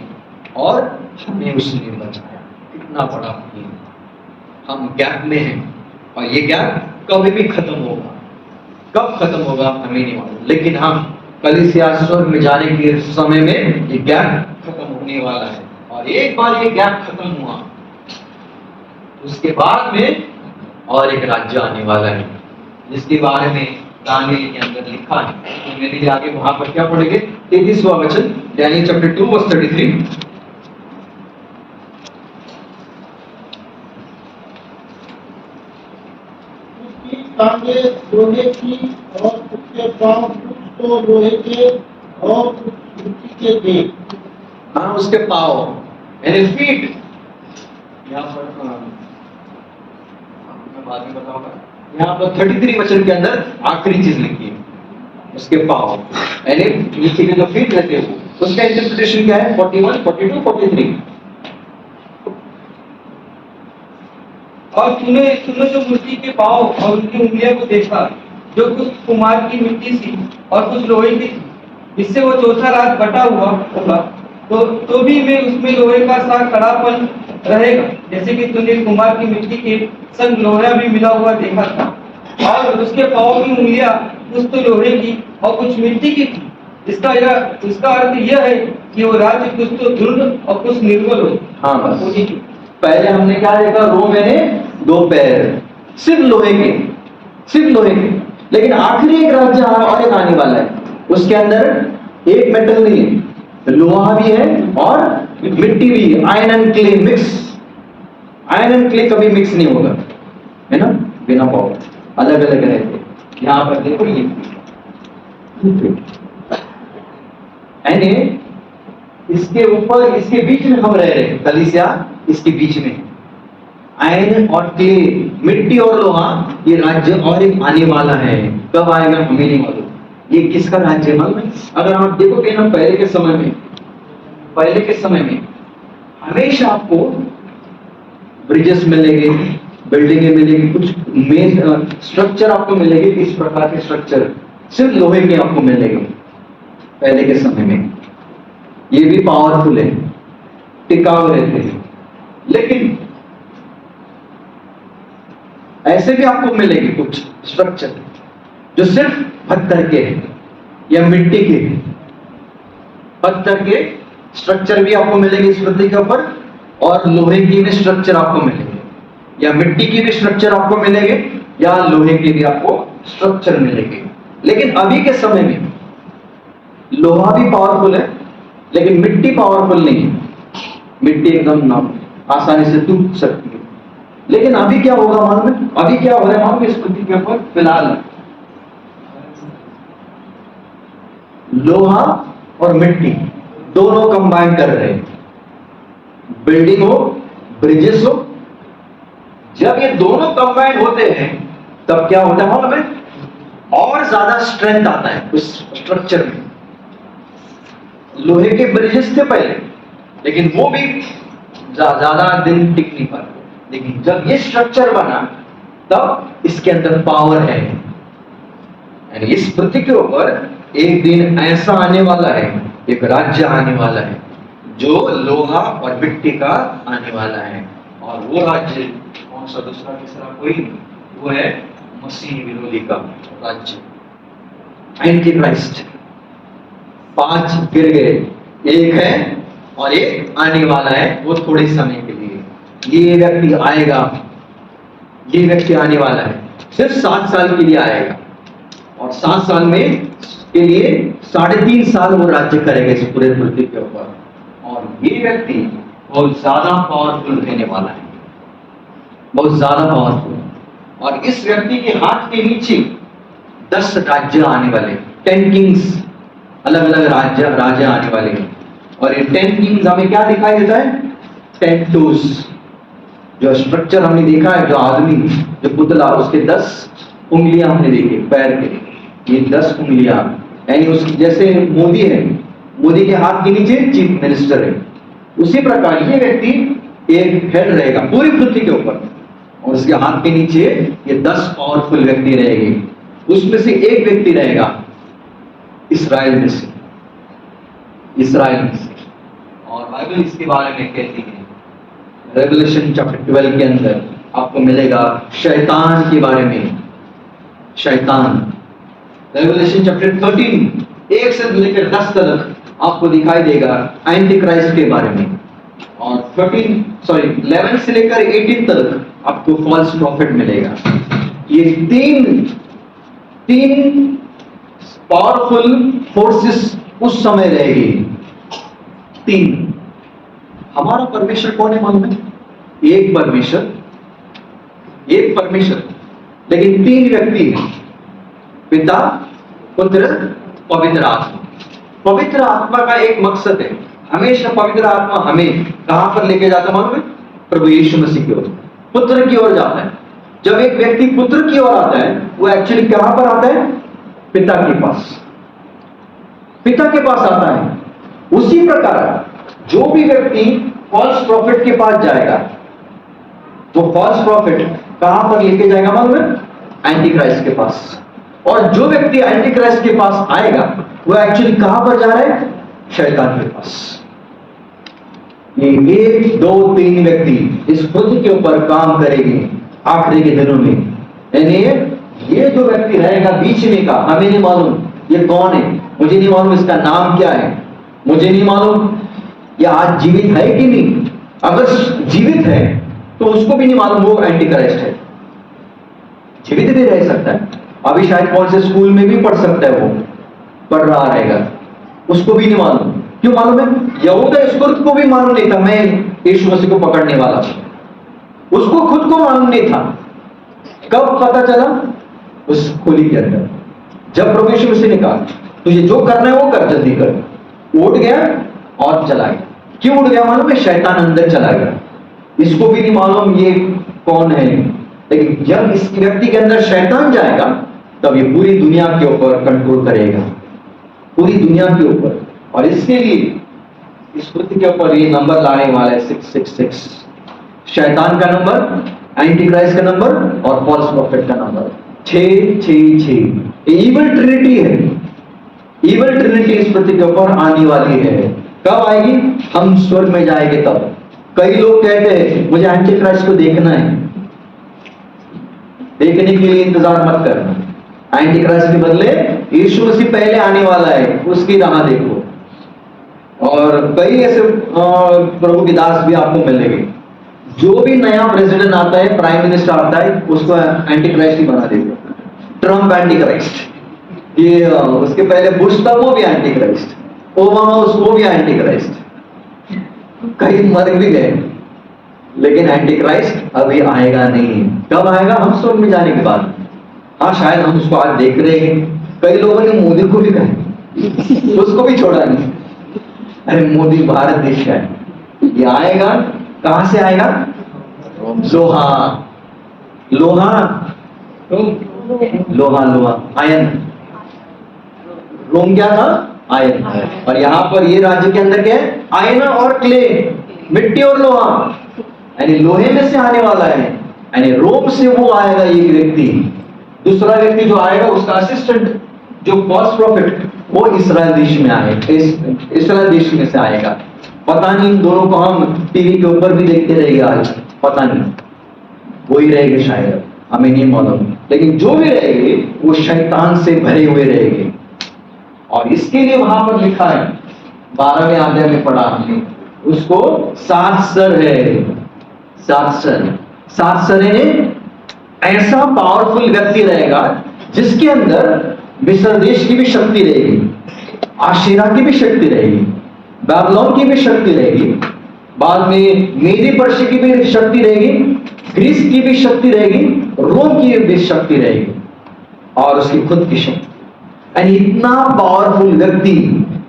और हमें उसने बचाया। कितना बड़ा प्रेम। हम गैप में हैं और ये गैप कभी भी खत्म होगा, कब खत्म होगा हमें नहीं मालूम, लेकिन हम कलीसिया स्वर्ग में जाने के समय में ये गैप खत्म होने वाला है। और एक बार ये गैप खत्म हुआ, उसके बाद में और एक राज्य आने वाला है, जिसके बारे में दानियेल के अंदर लिखा है। तो मेरे लिए आगे वहां पर क्या पढ़ेंगे? 33वां वचन, दानियेल चैप्टर 2 वर्स 33। उसकी टांगे लोहे की और उसके पांव कुछ तो लोहे के और कुछ मिट्टी के थे। हाँ, उसके पाँव यानी फीट, यहाँ पर मैं बाद में बताऊंगा। यहाँ पर 33 वचन के अंदर आखिरी चीज लिखी है, उसके पाँव यानी नीचे के जो फीट रहते हैं वो। उसका इंटरप्रिटेशन क्या है? 41, 42, 43। और तूने जो मूर्ति के पांव और उनकी उंगलियों को देखा, जो कुछ कुम्हार की मिट्टी सी और कुछ लोहे की थी, जिससे वो चौथा रात बटा हुआ होगा, तो भी मैं उसमें लोहे का सा कड़ापन रहेगा, जैसे कि तूने कुम्हार की मिट्टी के संग लोहा भी मिला हुआ देखा था। और उसके पांव की उंगलियां कुछ तो लोहे की और कुछ मिट्टी की थी। इसका अर्थ यह है कि वो राज्य कुछ तो दृढ़ और कुछ निर्बल हो। हाँ, बस पहले हमने क्या देखा? रोम में 2 पैर, सिर्फ लोहे के। लेकिन आखिरी एक राज्य और एक आने वाला है, उसके अंदर एक मेटल नहीं है, लोहा भी है और मिट्टी भी है। Iron and clay mix, iron and clay कभी मिक्स नहीं होगा, है ना, बिना पावर, अलग अलग रहते। यहां पर देखो ये यानी इसके ऊपर, इसके बीच में हम रह रहे हैं, कलीसिया इसके बीच में। आयरन और क्ले, मिट्टी और लोहा, ये राज्य और एक आने वाला है। कब आएगा हमें नहीं मालूम। ये किसका राज्य है मालूम है? अगर आप देखोगे ना, पहले के समय में हमेशा आपको ब्रिजेस मिलेंगे, बिल्डिंगें मिलेगी, कुछ मेन स्ट्रक्चर आपको मिलेंगे। इस प्रकार के स्ट्रक्चर सिर्फ लोहे के आपको मिलेंगे पहले के समय में। ये भी पावरफुल है, टिकाऊ रहते हैं। लेकिन ऐसे भी आपको मिलेंगे कुछ स्ट्रक्चर जो सिर्फ पत्थर के हैं या मिट्टी के हैं। पत्थर के स्ट्रक्चर भी आपको मिलेंगे इस पृथ्वी के ऊपर, और लोहे की भी स्ट्रक्चर आपको मिलेंगे, या मिट्टी की भी स्ट्रक्चर आपको मिलेंगे, या लोहे के भी आपको स्ट्रक्चर मिलेंगे। लेकिन अभी के समय में लोहा भी पावरफुल है, लेकिन मिट्टी पावरफुल नहीं है। मिट्टी एकदम आसानी से टूट सकती है। लेकिन अभी क्या होगा मालूम है? अभी क्या हो रहा है मालूम है? इस पृथ्वी के ऊपर फिलहाल लोहा और मिट्टी दोनों कंबाइन कर रहे हैं। बिल्डिंग हो, ब्रिजेस हो, जब ये दोनों कंबाइन होते हैं तब क्या होता है मालूम है? और ज्यादा स्ट्रेंथ आता है उस स्ट्रक्चर में। लोहे के ब्रिजेस थे पहले, लेकिन वो भी ज्यादा दिन टिक नहीं पाते। लेकिन जब ये स्ट्रक्चर बना तब इसके अंदर पावर है। यानी इस पृथ्वी के ऊपर एक दिन ऐसा आने वाला है, एक राज्य आने वाला है जो लोहा और मिट्टी का आने वाला है। और वो राज्य कौन सा? दूसरा तीसरा कोई नहीं, वो है मसीह विरोधी का राज्य, एंटी क्राइस्ट। 5 गिर गए, एक है और एक आने वाला है, वो थोड़े समय के लिए। ये व्यक्ति आएगा, ये व्यक्ति आने वाला है, सिर्फ 7 साल के लिए आएगा और 7 साल में के लिए 3.5 साल वो राज्य करेगा इस पूरे पृथ्वी के ऊपर। और ये व्यक्ति बहुत ज्यादा पावरफुल रहने वाला है, बहुत ज्यादा पावरफुल। और इस व्यक्ति के हाथ के नीचे 10 राज्य आने वाले, 10 किंग्स, अलग अलग राज्य आने वाले हैं। और ये 10 किंग्स हमें क्या दिखाई देता है? 10 टोस, जो स्ट्रक्चर हमने देखा है, जो आदमी, जो पुतला, उसके 10 उंगलियां हमने देखी पैर के, ये 10 उंगलियां, यानी उस जैसे मोदी है, मोदी के हाथ के नीचे चीफ मिनिस्टर है, उसी प्रकार ये व्यक्ति एक हेड रहेगा पूरी पृथ्वी के ऊपर और उसके हाथ के नीचे ये 10 पावरफुल व्यक्ति रहेंगे। उसमें से एक व्यक्ति रहेगा इस्राएल में से, इस्राएल में से। और बाइबल इसके बारे में कहती है, रेवलेशन चैप्टर 12 के अंदर आपको मिलेगा शैतान के बारे में, शैतान। रेवलेशन चैप्टर 13 1 से लेकर 10 तक आपको दिखाई देगा एंटी क्राइस्ट के बारे में। और 11 से लेकर 18 तक आपको फॉल्स प्रॉफिट मिलेगा। ये तीन पावरफुल फोर्सेस उस समय रहेगी। 3। हमारा परमेश्वर कौन है मालूम है? एक परमेश्वर, लेकिन 3 व्यक्ति हैं, पिता, पुत्र, पवित्र आत्मा। पवित्र आत्मा का एक मकसद है, हमेशा पवित्र आत्मा हमें कहां पर लेके जाता मालूम है? प्रभु यीशु मसीह की ओर, पुत्र की ओर जाता है। जब एक व्यक्ति पुत्र की ओर आता है, वो एक्चुअली कहां पर आता है? पिता के पास, पिता के पास आता है। उसी प्रकार जो भी व्यक्ति फॉल्स प्रॉफिट के पास जाएगा, वो फॉल्स प्रॉफिट कहां पर लेके जाएगा मालूम है? एंटी क्राइस्ट के पास। और जो व्यक्ति एंटी क्राइस्ट के पास आएगा, वो एक्चुअली कहां पर जा रहा है? शैतान के पास। ये 1, 2, 3 व्यक्ति इस पृथ्वी के ऊपर काम करेंगे आखिरी के दिनों में। यानी ये जो व्यक्ति रहेगा बीच में का, हमें नहीं मालूम ये कौन है, मुझे नहीं मालूम इसका नाम क्या है, मुझे नहीं मालूम ये आज जीवित है कि नहीं। अगर जीवित है तो उसको भी नहीं मालूम वो एंटी क्राइस्ट है। जीवित भी रह सकता है, अभी शायद कौन से स्कूल में भी पढ़ सकता है, वो पढ़ रहा रहेगा, उसको भी नहीं मालूम। क्यों मालूम है? यहूदा इस्करियोत को भी मालूम नहीं था मैं यीशु मसीह को पकड़ने वाला हूं, उसको खुद को मालूम नहीं था। कब पता चला? उस खोली के अंदर, जब प्रभु यीशु मसीह ने कहा तुझे जो करना है वो कर, जल्दी कर, उठ गया और चला गया। क्यों उठ गया मालूम है? शैतान अंदर चला गया। इसको भी नहीं मालूम ये कौन है, लेकिन जब इस व्यक्ति के अंदर शैतान जाएगा तब ये पूरी दुनिया के ऊपर कंट्रोल करेगा, पूरी दुनिया के ऊपर। और इसके लिए इस पृथ्वी के ऊपर ये नंबर लाने वाला है 666, शैतान का नंबर, एंटी क्राइस्ट का नंबर और फॉल्स प्रॉफिट का नंबर 666। इविल ट्रिनिटी है, इविल ट्रिनिटी इस पृथ्वी के ऊपर आने वाली है। कब आएगी? हम स्वर्ग में जाएंगे तब। कई लोग कहते हैं मुझे एंटी क्राइस्ट को देखना है, देखने के लिए इंतजार मत करना, एंटी क्राइस्ट के बदले यीशु मसीह पहले आने वाला है, उसकी राह देखो। और कई ऐसे प्रभु के दास भी आपको मिलेंगे, जो भी नया प्रेसिडेंट आता है, प्राइम मिनिस्टर आता है, उसको एंटी क्राइस्ट ही बना देते। ट्रम्प एंटी क्राइस्ट, ये उसके पहले बुश था वो भी एंटी क्राइस्ट, ओबामा उसको भी एंटी क्राइस्ट, कई मर भी गए, लेकिन एंटी क्राइस्ट अभी आएगा नहीं। कब आएगा? हम स्वर्ग में जाने के बाद। हाँ, शायद हम उसको आज देख रहे हैं। कई लोगों ने मोदी को भी कहा, उसको भी छोड़ा नहीं। अरे मोदी भारत देश है, ये आएगा, कहां से आएगा? लोहा, लोहा, लोहा, लोहा, आयन। रोम क्या था? आयन। और यहां पर ये राज्य के अंदर क्या है? आयन और क्ले, मिट्टी और लोहा, यानी लोहे में से आने वाला है यानी रोम से वो आएगा एक व्यक्ति, दूसरा व्यक्ति जो आएगा उसका असिस्टेंट जो फॉल्स प्रॉफिट वो इस्राएल देश में आएगा, इस्राएल देश में से आएगा। पता नहीं इन दोनों को हम टीवी के ऊपर भी देखते रहेंगे आज, पता नहीं वही रहेंगे शायद, हमें नहीं मालूम, लेकिन जो भी रहेंगे वो शैतान से भरे हुए रहेंगे। और इसके लिए वहां पर लिखा है 12वें अध्याय में पढ़ा हमने, उसको 7 सर है, 7 सर ने ऐसा पावरफुल व्यक्ति रहेगा जिसके अंदर मिस्र देश की भी शक्ति रहेगी, आशीरा की भी शक्ति रहेगी, बाबिलोन की भी शक्ति रहेगी, बाद में मेदी पर्शी की भी शक्ति रहेगी, ग्रीस की भी शक्ति रहेगी, रोम की भी शक्ति रहेगी और उसकी खुद की शक्ति। यानी इतना पावरफुल व्यक्ति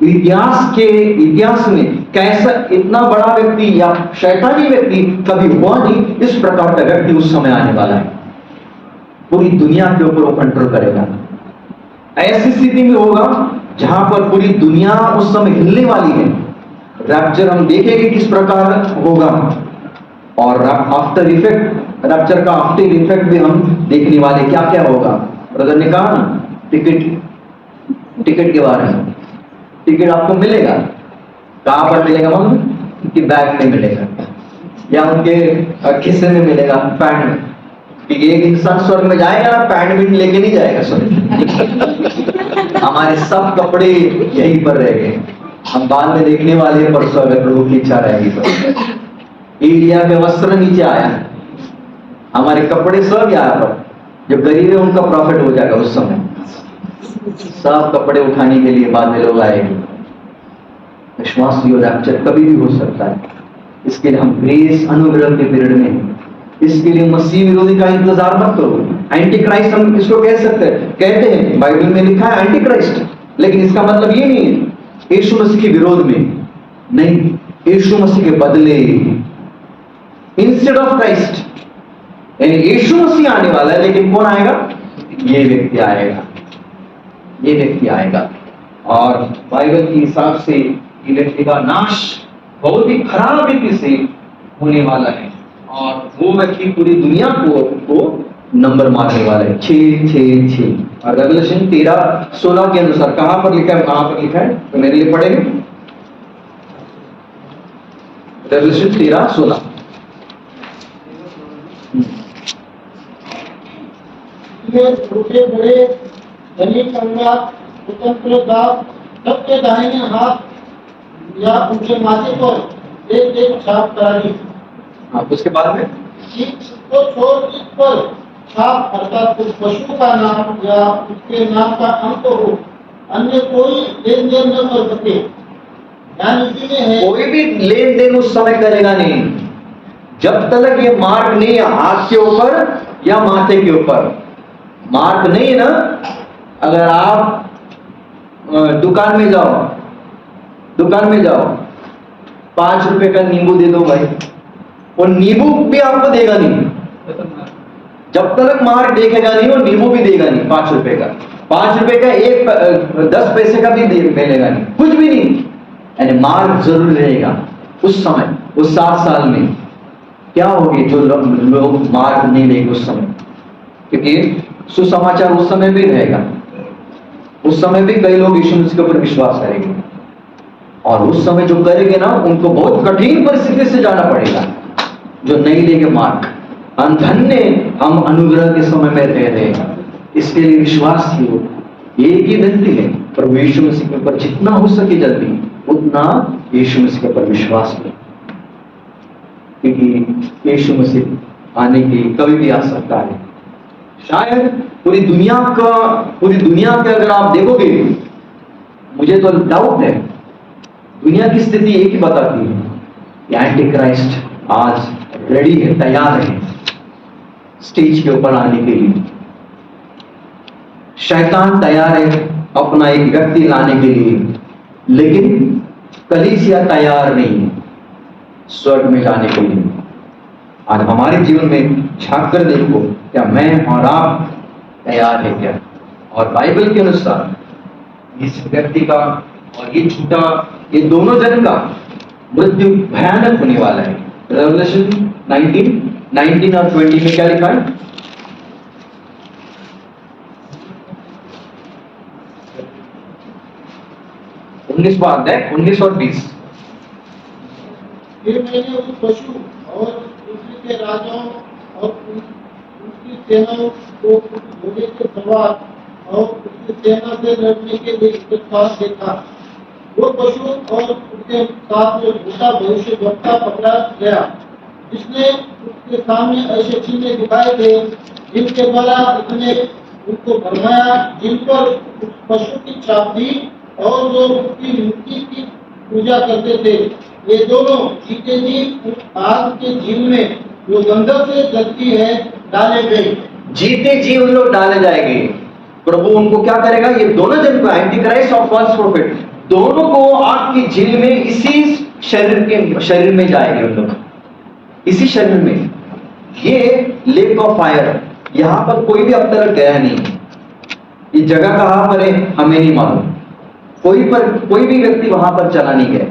इतिहास में कैसा इतना बड़ा व्यक्ति या शैतानी व्यक्ति कभी हुआ नहीं। इस प्रकार का व्यक्ति उस समय आने वाला है, पूरी दुनिया के ऊपर वो कंट्रोल करेगा। ऐसी स्थिति में होगा जहां पर पूरी दुनिया उस समय हिलने वाली है। रैप्चर हम देखेंगे किस प्रकार होगा और आफ्टर इफेक्ट, रैप्चर का आफ्टर इफेक्ट भी हम देखने वाले क्या क्या होगा। ब्रदर ने कहा ना टिकट के बारे में, टिकट आपको मिलेगा, कहां पर मिलेगा मालूम? कि बैग में मिलेगा या उनके खिस्से में मिलेगा, पैंट में। कि एक इंसान स्वर्ग में जाएगा ना पैंट भी लेके नहीं जाएगा स्वर्ग। हमारे सब कपड़े यहीं पर रहेंगे, हम बाद में देखने वाले हैं परसों अगर प्रभु की इच्छा रहेगी तो। एलिया के वस्त्र नीचे आया, हमारे कपड़े सब यहाँ पर, जो गरीब है उनका प्रॉफिट हो जाएगा उस समय, सब कपड़े उठाने के लिए बाद में लोग आएंगे। विश्वास की रैप्चर कभी भी हो सकता है, इसके लिए हम ग्रेस अनुग्रह के पीरियड में हैं। इसके लिए मसीह विरोधी का इंतजार मत करो। एंटी क्राइस्ट हम इसको कह सकते हैं, कहते हैं, बाइबल में लिखा है एंटी क्राइस्ट, लेकिन इसका मतलब ये नहीं है यीशु मसीह के विरोध में नहीं, यीशु मसीह के बदले, इंस्टेड ऑफ क्राइस्ट। यानी यीशु मसीह आने वाला है, लेकिन कौन आएगा? ये व्यक्ति आएगा, ये व्यक्ति आएगा। और बाइबल के हिसाब से ये व्यक्ति का नाश बहुत ही खराब रीति से होने वाला है और वो व्यक्ति पूरी दुनिया को नंबर मारने वाला है, 666। और रेवलेशन 13:16 के अनुसार कहां पर लिखा है, कहां पर लिखा है तो मेरे लिए पढ़ेंगे। रेवलेशन 13:16। ये छोटे बड़े धनी कंगाल स्वतंत्र दास सबके दाहिने हाथ या उनके माथे पर एक एक छाप करानी। हाँ, उसके बाद में इसको छोड़ इस पर छाप अर्थात उस पशु का नाम या उसके नाम का अंक हो, अन्य कोई लेन देन न कर सके। ध्यान इसी में है, कोई भी लेन देन उस समय करेगा नहीं जब तक ये मार्क नहीं है हाथ के ऊपर या माथे के ऊपर। मार्क नहीं है ना, अगर आप दुकान में जाओ 5 रुपए का नींबू दे दो भाई, और नींबू भी आपको देगा नहीं जब तक मार्क देखेगा नहीं, और नींबू भी देगा नहीं 5 रुपए का। 5 रुपए का 10 पैसे का भी मिलेगा नहीं, कुछ भी नहीं। यानी मार्क जरूर रहेगा उस समय। उस 7 साल में क्या होगी जो लोग मार्क नहीं लेंगे उस समय, क्योंकि सुसमाचार उस समय भी रहेगा। उस समय भी कई लोग यीशु मसीह के ऊपर विश्वास करेंगे और उस समय जो करेंगे ना उनको बहुत कठिन परिस्थिति से जाना पड़ेगा जो नहीं लेंगे मार्क। धन्य हम अनुग्रह के समय में रह रहे हैं, इसके लिए विश्वास की हो। एक ही विनती है, प्रभु यीशु मसीह के ऊपर जितना हो सके जल्दी उतना यीशु मसीह के ऊपर विश्वास करें, क्योंकि यीशु मसीह आने की कभी भी आ सकता है। शायद पूरी दुनिया के अगर आप देखोगे, मुझे तो डाउट है, दुनिया की स्थिति एक ही बताती है कि एंटी क्राइस्ट आज रेडी है, तैयार है स्टेज के ऊपर आने के लिए। शैतान तैयार है अपना एक व्यक्ति लाने के लिए, लेकिन कलीसिया तैयार नहीं है स्वर्ग में जाने के लिए। आज हमारे जीवन में झांक कर देखो, क्या मैं और आप तैयार है क्या? और बाइबल के अनुसार इस व्यक्ति का और ये झूठा, ये दोनों जन का मृत्यु भयानक होने वाला है। रेवलेशन 19 19 और 20 में क्या लिखा है? उन्नीस बात है, 19 और 20। फिर मैंने उस पशु और पृथ्वी के राजाओं और उनकी सेनाओं को घोड़े के सवार और उसकी सेना से लड़ने के लिए इकट्ठा देखा। वो पशु और उसके साथ में झूठा भविष्यवक्ता पकड़ा गया, जिसने उसके सामने ऐसे चिन्ह दिखाए थे जिनके द्वारा उसने उनको भरमाया, जिन पर उस पशु की छाप थी और जो उसकी मूर्ति की पूजा करते थे। ये दोनों जीते जी उस आग के झील में जो गंधक से जलती है डाले गए। जीते जी उन लोग डाले जाएंगे। प्रभु उनको क्या करेगा? ये दोनों जन को, एंटी क्राइस्ट और फॉल्स प्रोफेट, दोनों को आग की झील में इसी शरीर में जाएंगे उन लोग, इसी शरीर में। ये लेक ऑफ फायर, यहां पर कोई भी अब तक गया नहीं। ये जगह कहां पर है हमें नहीं मालूम, कोई भी व्यक्ति वहां पर चला नहीं गया,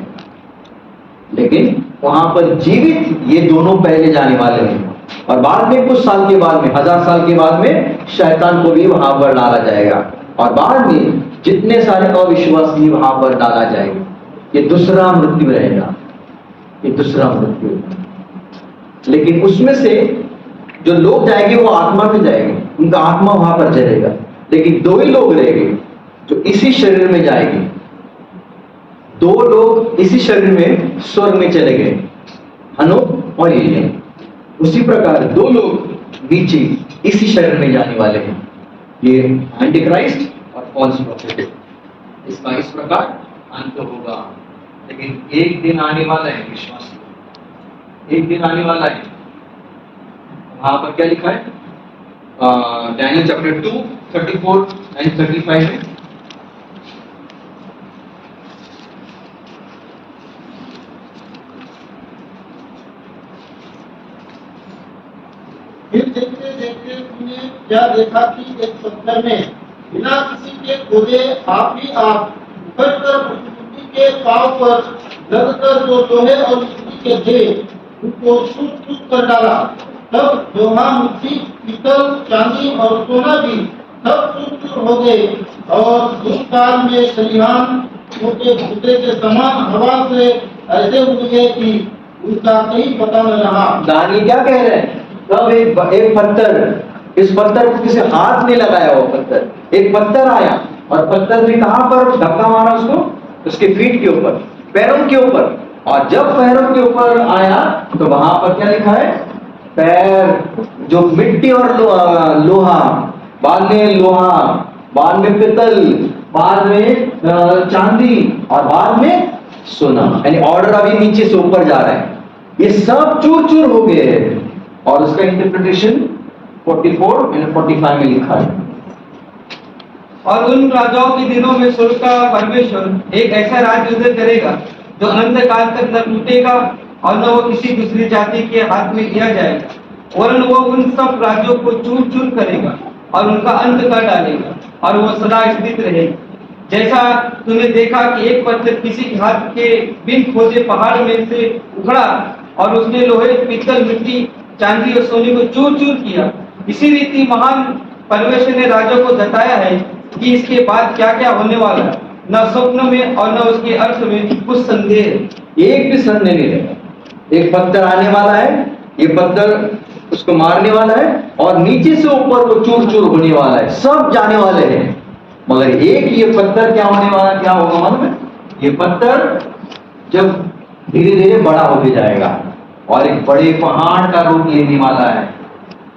लेकिन वहां पर जीवित ये दोनों पहले जाने वाले हैं। और बाद में कुछ साल के बाद में, 1000 साल के बाद में शैतान को भी वहां पर डाला जाएगा, और बाद में जितने सारे अविश्वासी वहां पर डाला जाएगा। ये दूसरा मृत्यु रहेगा, ये दूसरा मृत्यु। लेकिन उसमें से जो लोग जाएंगे वो आत्मा में जाएंगे, उनका आत्मा वहां पर चलेगा। लेकिन 2 ही लोग रहेंगे जो इसी शरीर में जाएंगे। 2 लोग इसी शरीर में स्वर्ग में चले गए, हनोक और एलियन। उसी प्रकार 2 लोग नीचे इसी शरीर में जाने वाले हैं, ये एंटी क्राइस्ट और फॉल्स प्रॉफिट। इसका इस प्रकार अंत होगा। लेकिन एक दिन आने वाला है, विश्वास, एक दिन आने वाला है। वहां पर क्या लिखा है? डैनियल चैप्टर 2 34 एंड 35 में। फिर देखते देखते तुमने क्या देखा कि एक पत्थर में बिना किसी के खोदे आप ही आप उखड़ कर उस मूर्ति के पांव पर लगकर जो लोहे और मिट्टी के थे उनको चूर कर डाला। तब लोहा, मिट्टी, पीतल, चांदी और सोना भी सब चूर हो गए, और दुष्काल में खलिहान मोटे भूतरे के समान हवा से ऐसे उड़ गए कि उनका कहीं पता न रहा। दानियल क्या कह रहे हैं? तब एक पत्थर, इस पत्थर को किसी हाथ नहीं लगाया, वो पत्थर, एक पत्थर आया, और पत्थर ने कहां पर धक्का मारा उसको? उसके फीट के ऊपर, पैरों के ऊपर। और जब पैरों के ऊपर आया तो वहां पर क्या लिखा है? पैर जो मिट्टी और लोहा, बाद में लोहा, बाद में पितल, बाद में चांदी, और बाद में सोना। यानी ऑर्डर अभी नीचे से ऊपर जा रहा है। ये सब चूर चूर हो गए हैं। और उसका इंटरप्रिटेशन 44 और 45 में लिखा है। और उन राजाओं के दिनों में स्वर्ग का परमेश्वर एक ऐसा राज्य उदय करेगा जो अनंत काल तक न टूटेगा और न वो किसी दूसरी जाति के हाथ में दिया जाएगा। वरन वो उन सब राज्यों को चूर चूर करेगा और उनका अंत कर डालेगा, और वो सदा स्थित रहेगी। जैसा तुमने देखा कि एक पत्थर किसी के हाथ के बिन खोदे पहाड़ में से उखड़ा और उसने लोहे, पीतल, मिट्टी, चांदी और सोने को चूर चूर किया, इसी रीति महान परमेश्वर ने राजा को बताया है कि इसके बाद क्या क्या होने वाला है। न स्वप्न में और न उसके अर्थ में कुछ संदेह है। एक भी संदेह नहीं रहेगा। एक पत्थर आने वाला है, ये पत्थर उसको मारने वाला है, और नीचे से ऊपर वो चूर चूर होने वाला है, सब जाने वाले हैं। मगर एक ये पत्थर क्या होने वाला, क्या होगा मालूम है? ये पत्थर जब धीरे धीरे बड़ा होते जाएगा और एक बड़े पहाड़ का रूप लेने वाला है।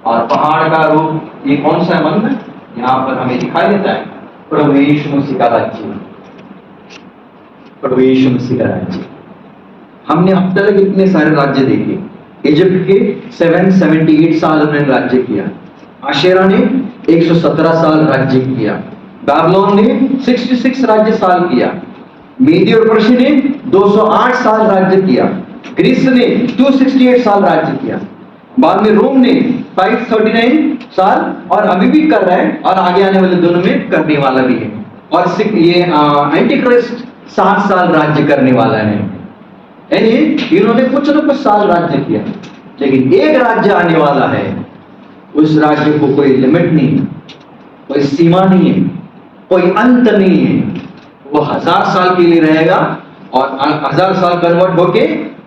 और पहाड़ का रूप ये कौन सा है मालूम है? यहाँ पर हमें दिखाई देता है, प्रभु यीशु मसीह का राज्य। प्रभु यीशु मसीह का राज्य। हमने अब तक इतने सारे राज्य देखे। इजिप्ट के 778 साल उन्होंने राज्य किया। आशेरा ने 117 साल राज्य किया। बाबिलोन ने 66 राज्य साल किया। मीदी और पर्शिया ने 208 साल राज्य किया। ग्रीस ने 268 साल राज्य किया। बाद में रोम ने 539 साल, और अभी भी कर रहा है, और आगे आने वाले दोनों में करने वाला भी है। और ये एंटी क्राइस्ट 60 साल राज्य करने वाला है। यानी इन्होंने कुछ न कुछ साल राज्य किया। लेकिन एक राज्य आने वाला है, उस राज्य को कोई लिमिट नहीं है, कोई सीमा नहीं है, कोई अंत नहीं है। वो 1000 साल के लिए रहेगा और 1000 साल कन्वर्ट होके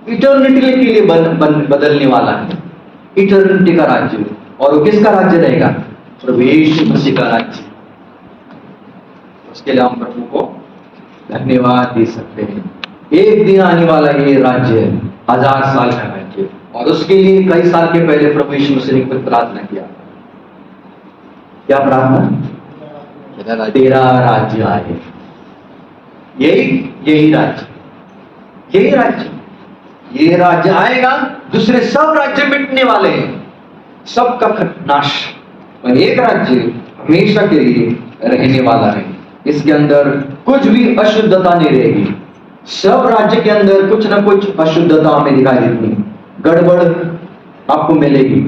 इटर्निटी के लिए बदलने वाला है। इटर्निटी का राज्य, और वो किसका राज्य रहेगा? प्रभु यीशु मसीह का राज्य। उसके लिए हम प्रभु को धन्यवाद दे सकते हैं। एक दिन आने वाला ये राज्य है, 1000 साल का राज्य, और उसके लिए कई साल के पहले प्रभु यीशु मसीह ने कुछ प्रार्थना किया। क्या प्रार्थना? तेरा राज्य आए। यही राज्य, यही राज्य, ये राज्य आएगा, दूसरे सब राज्य मिटने वाले हैं, सबका नाश, और एक राज्य हमेशा के लिए रहने वाला है। इसके अंदर कुछ भी अशुद्धता नहीं रहेगी। सब राज्य के अंदर कुछ ना कुछ अशुद्धता हमें दिखाई देती है, गड़बड़ आपको मिलेगी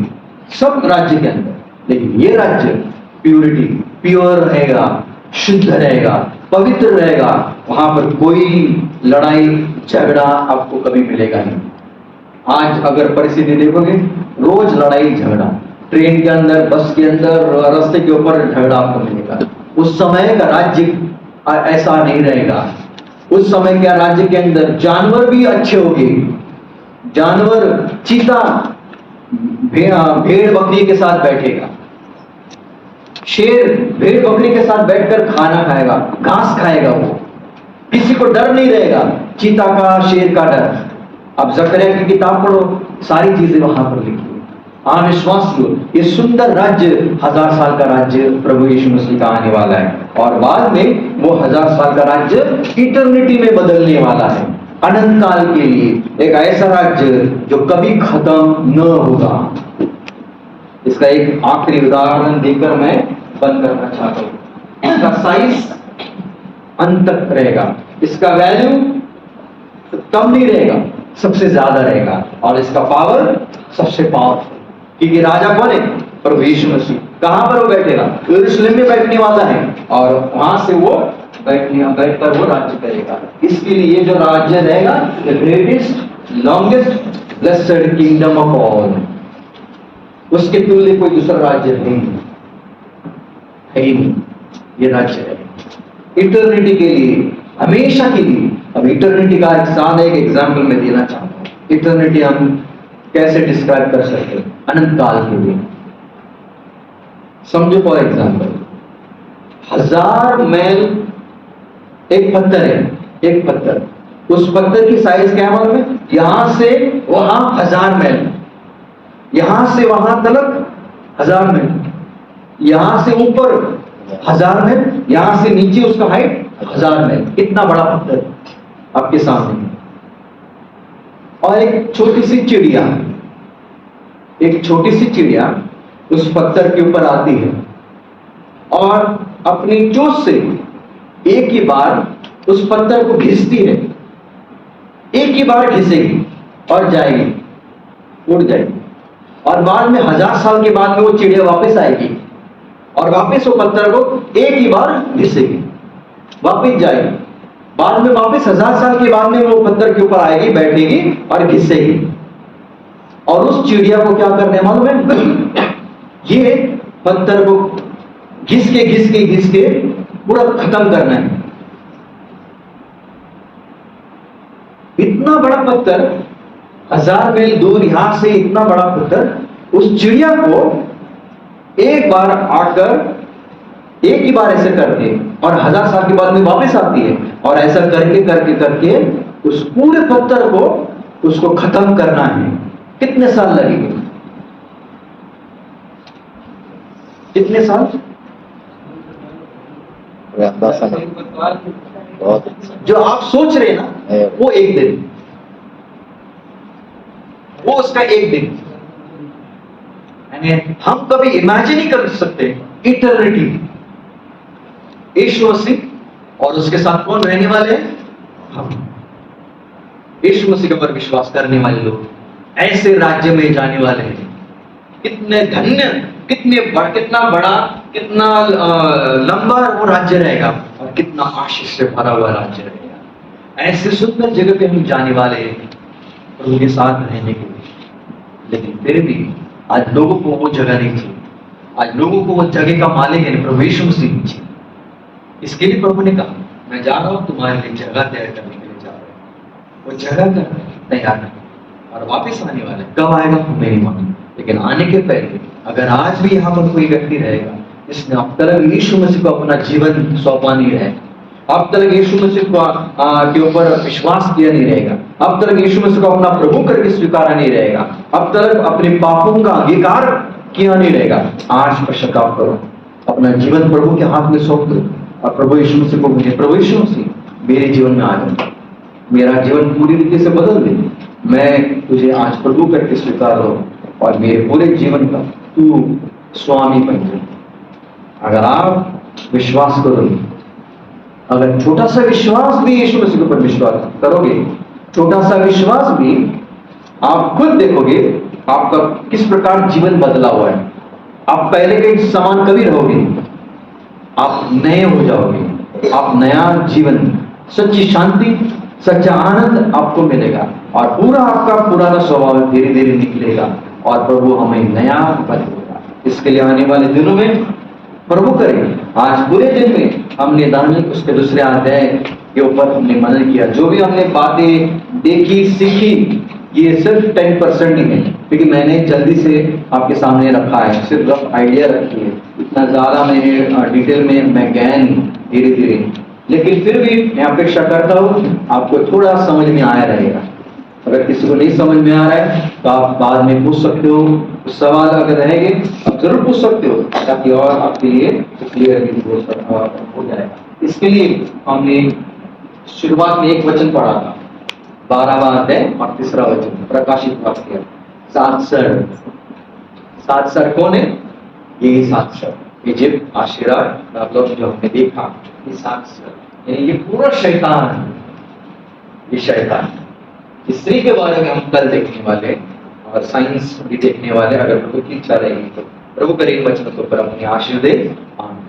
सब राज्य के अंदर। लेकिन ये राज्य प्योरिटी, प्योर रहेगा, शुद्ध रहेगा, पवित्र रहेगा। वहां पर कोई लड़ाई झगड़ा आपको कभी मिलेगा नहीं। आज अगर परिस्थिति देखोगे, रोज लड़ाई झगड़ा, ट्रेन के अंदर, बस के अंदर, रास्ते के ऊपर झगड़ा आपको मिलेगा। उस समय का राज्य ऐसा नहीं रहेगा। उस समय के राज्य के अंदर जानवर भी अच्छे होंगे। जानवर, चीता भेड़ बकरी के साथ बैठेगा, शेर भेड़ बकरी के साथ बैठकर खाना खाएगा, घास खाएगा। वो किसी को डर नहीं रहेगा, चीता का, शेर का डर। अब जकरिया की किताब पढ़ो, सारी चीजें वहां पर लिखी है। हाँ, विश्वास लो, ये सुंदर राज्य, 1000 साल का राज्य प्रभु यीशु मसीह का आने वाला है, और बाद में वो 1000 साल का राज्य इटर्निटी में बदलने वाला है, अनंत काल के लिए। एक ऐसा राज्य जो कभी खत्म न होगा। इसका एक आखिरी उदाहरण देकर मैं बंद करना चाहता हूं। इसका साइज अंत तक रहेगा, इसका वैल्यू कम नहीं रहेगा, सबसे ज्यादा रहेगा, और इसका पावर सबसे पावरफुल। क्योंकि राजा कौन है? प्रभु यीशु मसीह। कहां पर वो बैठेगा? यरूशलेम में बैठने वाला है, और वहां से वो बैठकर वो राज्य करेगा। इसके लिए ये जो राज्य रहेगा, the greatest, longest, blessed kingdom of all, उसके तुल्य कोई दूसरा राज्य नहीं है ही नहीं। ये राज्य है इटर्निटी के लिए, हमेशा के लिए। अब इटर्निटी का एक एग्जाम्पल मैं देना चाहता हूं। इटर्निटी हम कैसे डिस्क्राइब कर सकते हैं? अनंत काल के लिए समझो। फॉर एग्जाम्पल, 1000 मैल एक पत्थर है, एक पत्थर, उस पत्थर की साइज क्या मालूम है? यहां से वहां 1000 मैल, यहां से वहां तक 1000 मैल, यहां से ऊपर 1000 मैल, यहां से नीचे उसका हाइट 1000 मैल। इतना बड़ा पत्थर आपके सामने। और एक छोटी सी चिड़िया, एक छोटी सी चिड़िया उस पत्थर के ऊपर आती है, और अपनी चोंच से एक ही बार उस पत्थर को घिसती है। एक ही बार घिसेगी और जाएगी, उड़ जाएगी, और बाद में 1000 साल के बाद में वो चिड़िया वापस आएगी, और वापस वो पत्थर को एक ही बार घिसेगी, वापस जाएगी, बाद में वापस 1000 साल के बाद में वो पत्थर के ऊपर आएगी, बैठेगी और घिसेगी। और उस चिड़िया को क्या करने मालूम है? ये पत्थर को घिस के पूरा खत्म करना है। इतना बड़ा पत्थर, 1000 मील दूर यहां से इतना बड़ा पत्थर उस चिड़िया को एक बार आकर एक ही बार ऐसे करके, और 1000 साल के बाद में वापस आती है, और ऐसा करके उस पूरे पत्थर को उसको खत्म करना है। कितने साल लगेंगे? कितने साल? जो आप सोच रहे हैं ना, वो एक दिन, वो उसका एक दिन। हम कभी इमेजिन नहीं कर सकते इटर्निटी। यीशु मसीह और उसके साथ कौन रहने वाले हैं? हम। यीशु मसीह के ऊपर विश्वास करने वाले लोग ऐसे राज्य में जाने वाले हैं। कितने धन्य, कितना बड़ा, कितना लंबा वो राज्य रहेगा, और कितना आशीष से भरा हुआ राज्य रहेगा। ऐसे सुंदर जगह पे हम जाने वाले हैं प्रभु के साथ रहने के लिए। लेकिन फिर भी आज लोगों को वो जगह नहीं चाहिए। आज लोगों को वो जगह का मालिक यानी प्रभु यीशु मसीह नहीं चाहिए। इसके लिए प्रभु ने कहा, मैं जा रहा हूं तुम्हारे लिए जगह तैयार करने के लिए जा रहा हूं। वो जगह तैयार करना और वापस आने वाला है। कब आएगा हमें नहीं मालूम, लेकिन आने के पहले अगर आज भी यहाँ पर कोई व्यक्ति रहेगा जिसने अब तक यीशु मसीह को अपना जीवन सौंपा नहीं है, अब तक यीशु मसीह के ऊपर विश्वास किया नहीं रहेगा, अब तक यीशु मसीह को अपना प्रभु करके स्वीकारा नहीं रहेगा, अब तक अपने पापों का अंगीकार किया नहीं रहेगा, आज पश्चाताप करो, अपना जीवन प्रभु के हाथ में सौंप दो और प्रभु यीशु मसीह को बोलिए, प्रभु यीशु मसीह मेरे जीवन में आ जाओ, मेरा जीवन पूरी रीति से बदल दे, मैं तुझे आज प्रभु करके स्वीकार हो और मेरे पूरे जीवन का तू स्वामी बन जाए। अगर आप विश्वास करोगे, अगर छोटा सा विश्वास भी यीशु मसीह के ऊपर विश्वास करोगे, छोटा सा विश्वास भी, आप खुद देखोगे आपका किस प्रकार जीवन बदला हुआ है। आप पहले के समान कभी रहोगे, आप नए हो जाओगे, आप नया जीवन, सच्ची शांति, सच्चा आनंद आपको मिलेगा और पूरा आपका पुराना स्वभाव धीरे धीरे निकलेगा और प्रभु हमें नया बदलेगा। इसके लिए आने वाले दिनों में प्रभु करें, आज पूरे दिन में हमने दानियल उसके दूसरे अध्याय के ऊपर हमने मनन किया। जो भी हमने बातें देखी सीखी, ये सिर्फ 10% ही है, क्योंकि मैंने जल्दी से आपके सामने रखा है, सिर्फ रफ आइडिया रखी है, इतना ज्यादा मैंने डिटेल में मैं गया नहीं धीरे धीरे। लेकिन फिर भी मैं अपेक्षा करता हूँ आपको थोड़ा समझ में आया रहेगा। अगर किसी को नहीं समझ में आ रहा है तो आप बाद में पूछ सकते हो, सवाल अगर रहेंगे आप जरूर पूछ सकते हो, ताकि और आपके लिए क्लियर हो जाएगा। इसके लिए हमने शुरुआत में एक वचन पढ़ा था, 12वां अध्याय और 3रा वचन, प्रकाशित वाक्य 7 सर। 7 सर कौन है? ये 7 सर इजिप्ट, आशीरा, बाबलोन जो हमने देखा, ये 7 सर यानी ये पूरा शैतान, ये शैतान। इस स्त्री के बारे में हम कल देखने वाले और साइंस भी देखने वाले, अगर प्रभु की इच्छा रहेगी तो। प्रभु करीब वचन के ऊपर अपनी आशीर्वाद दे। आमीन।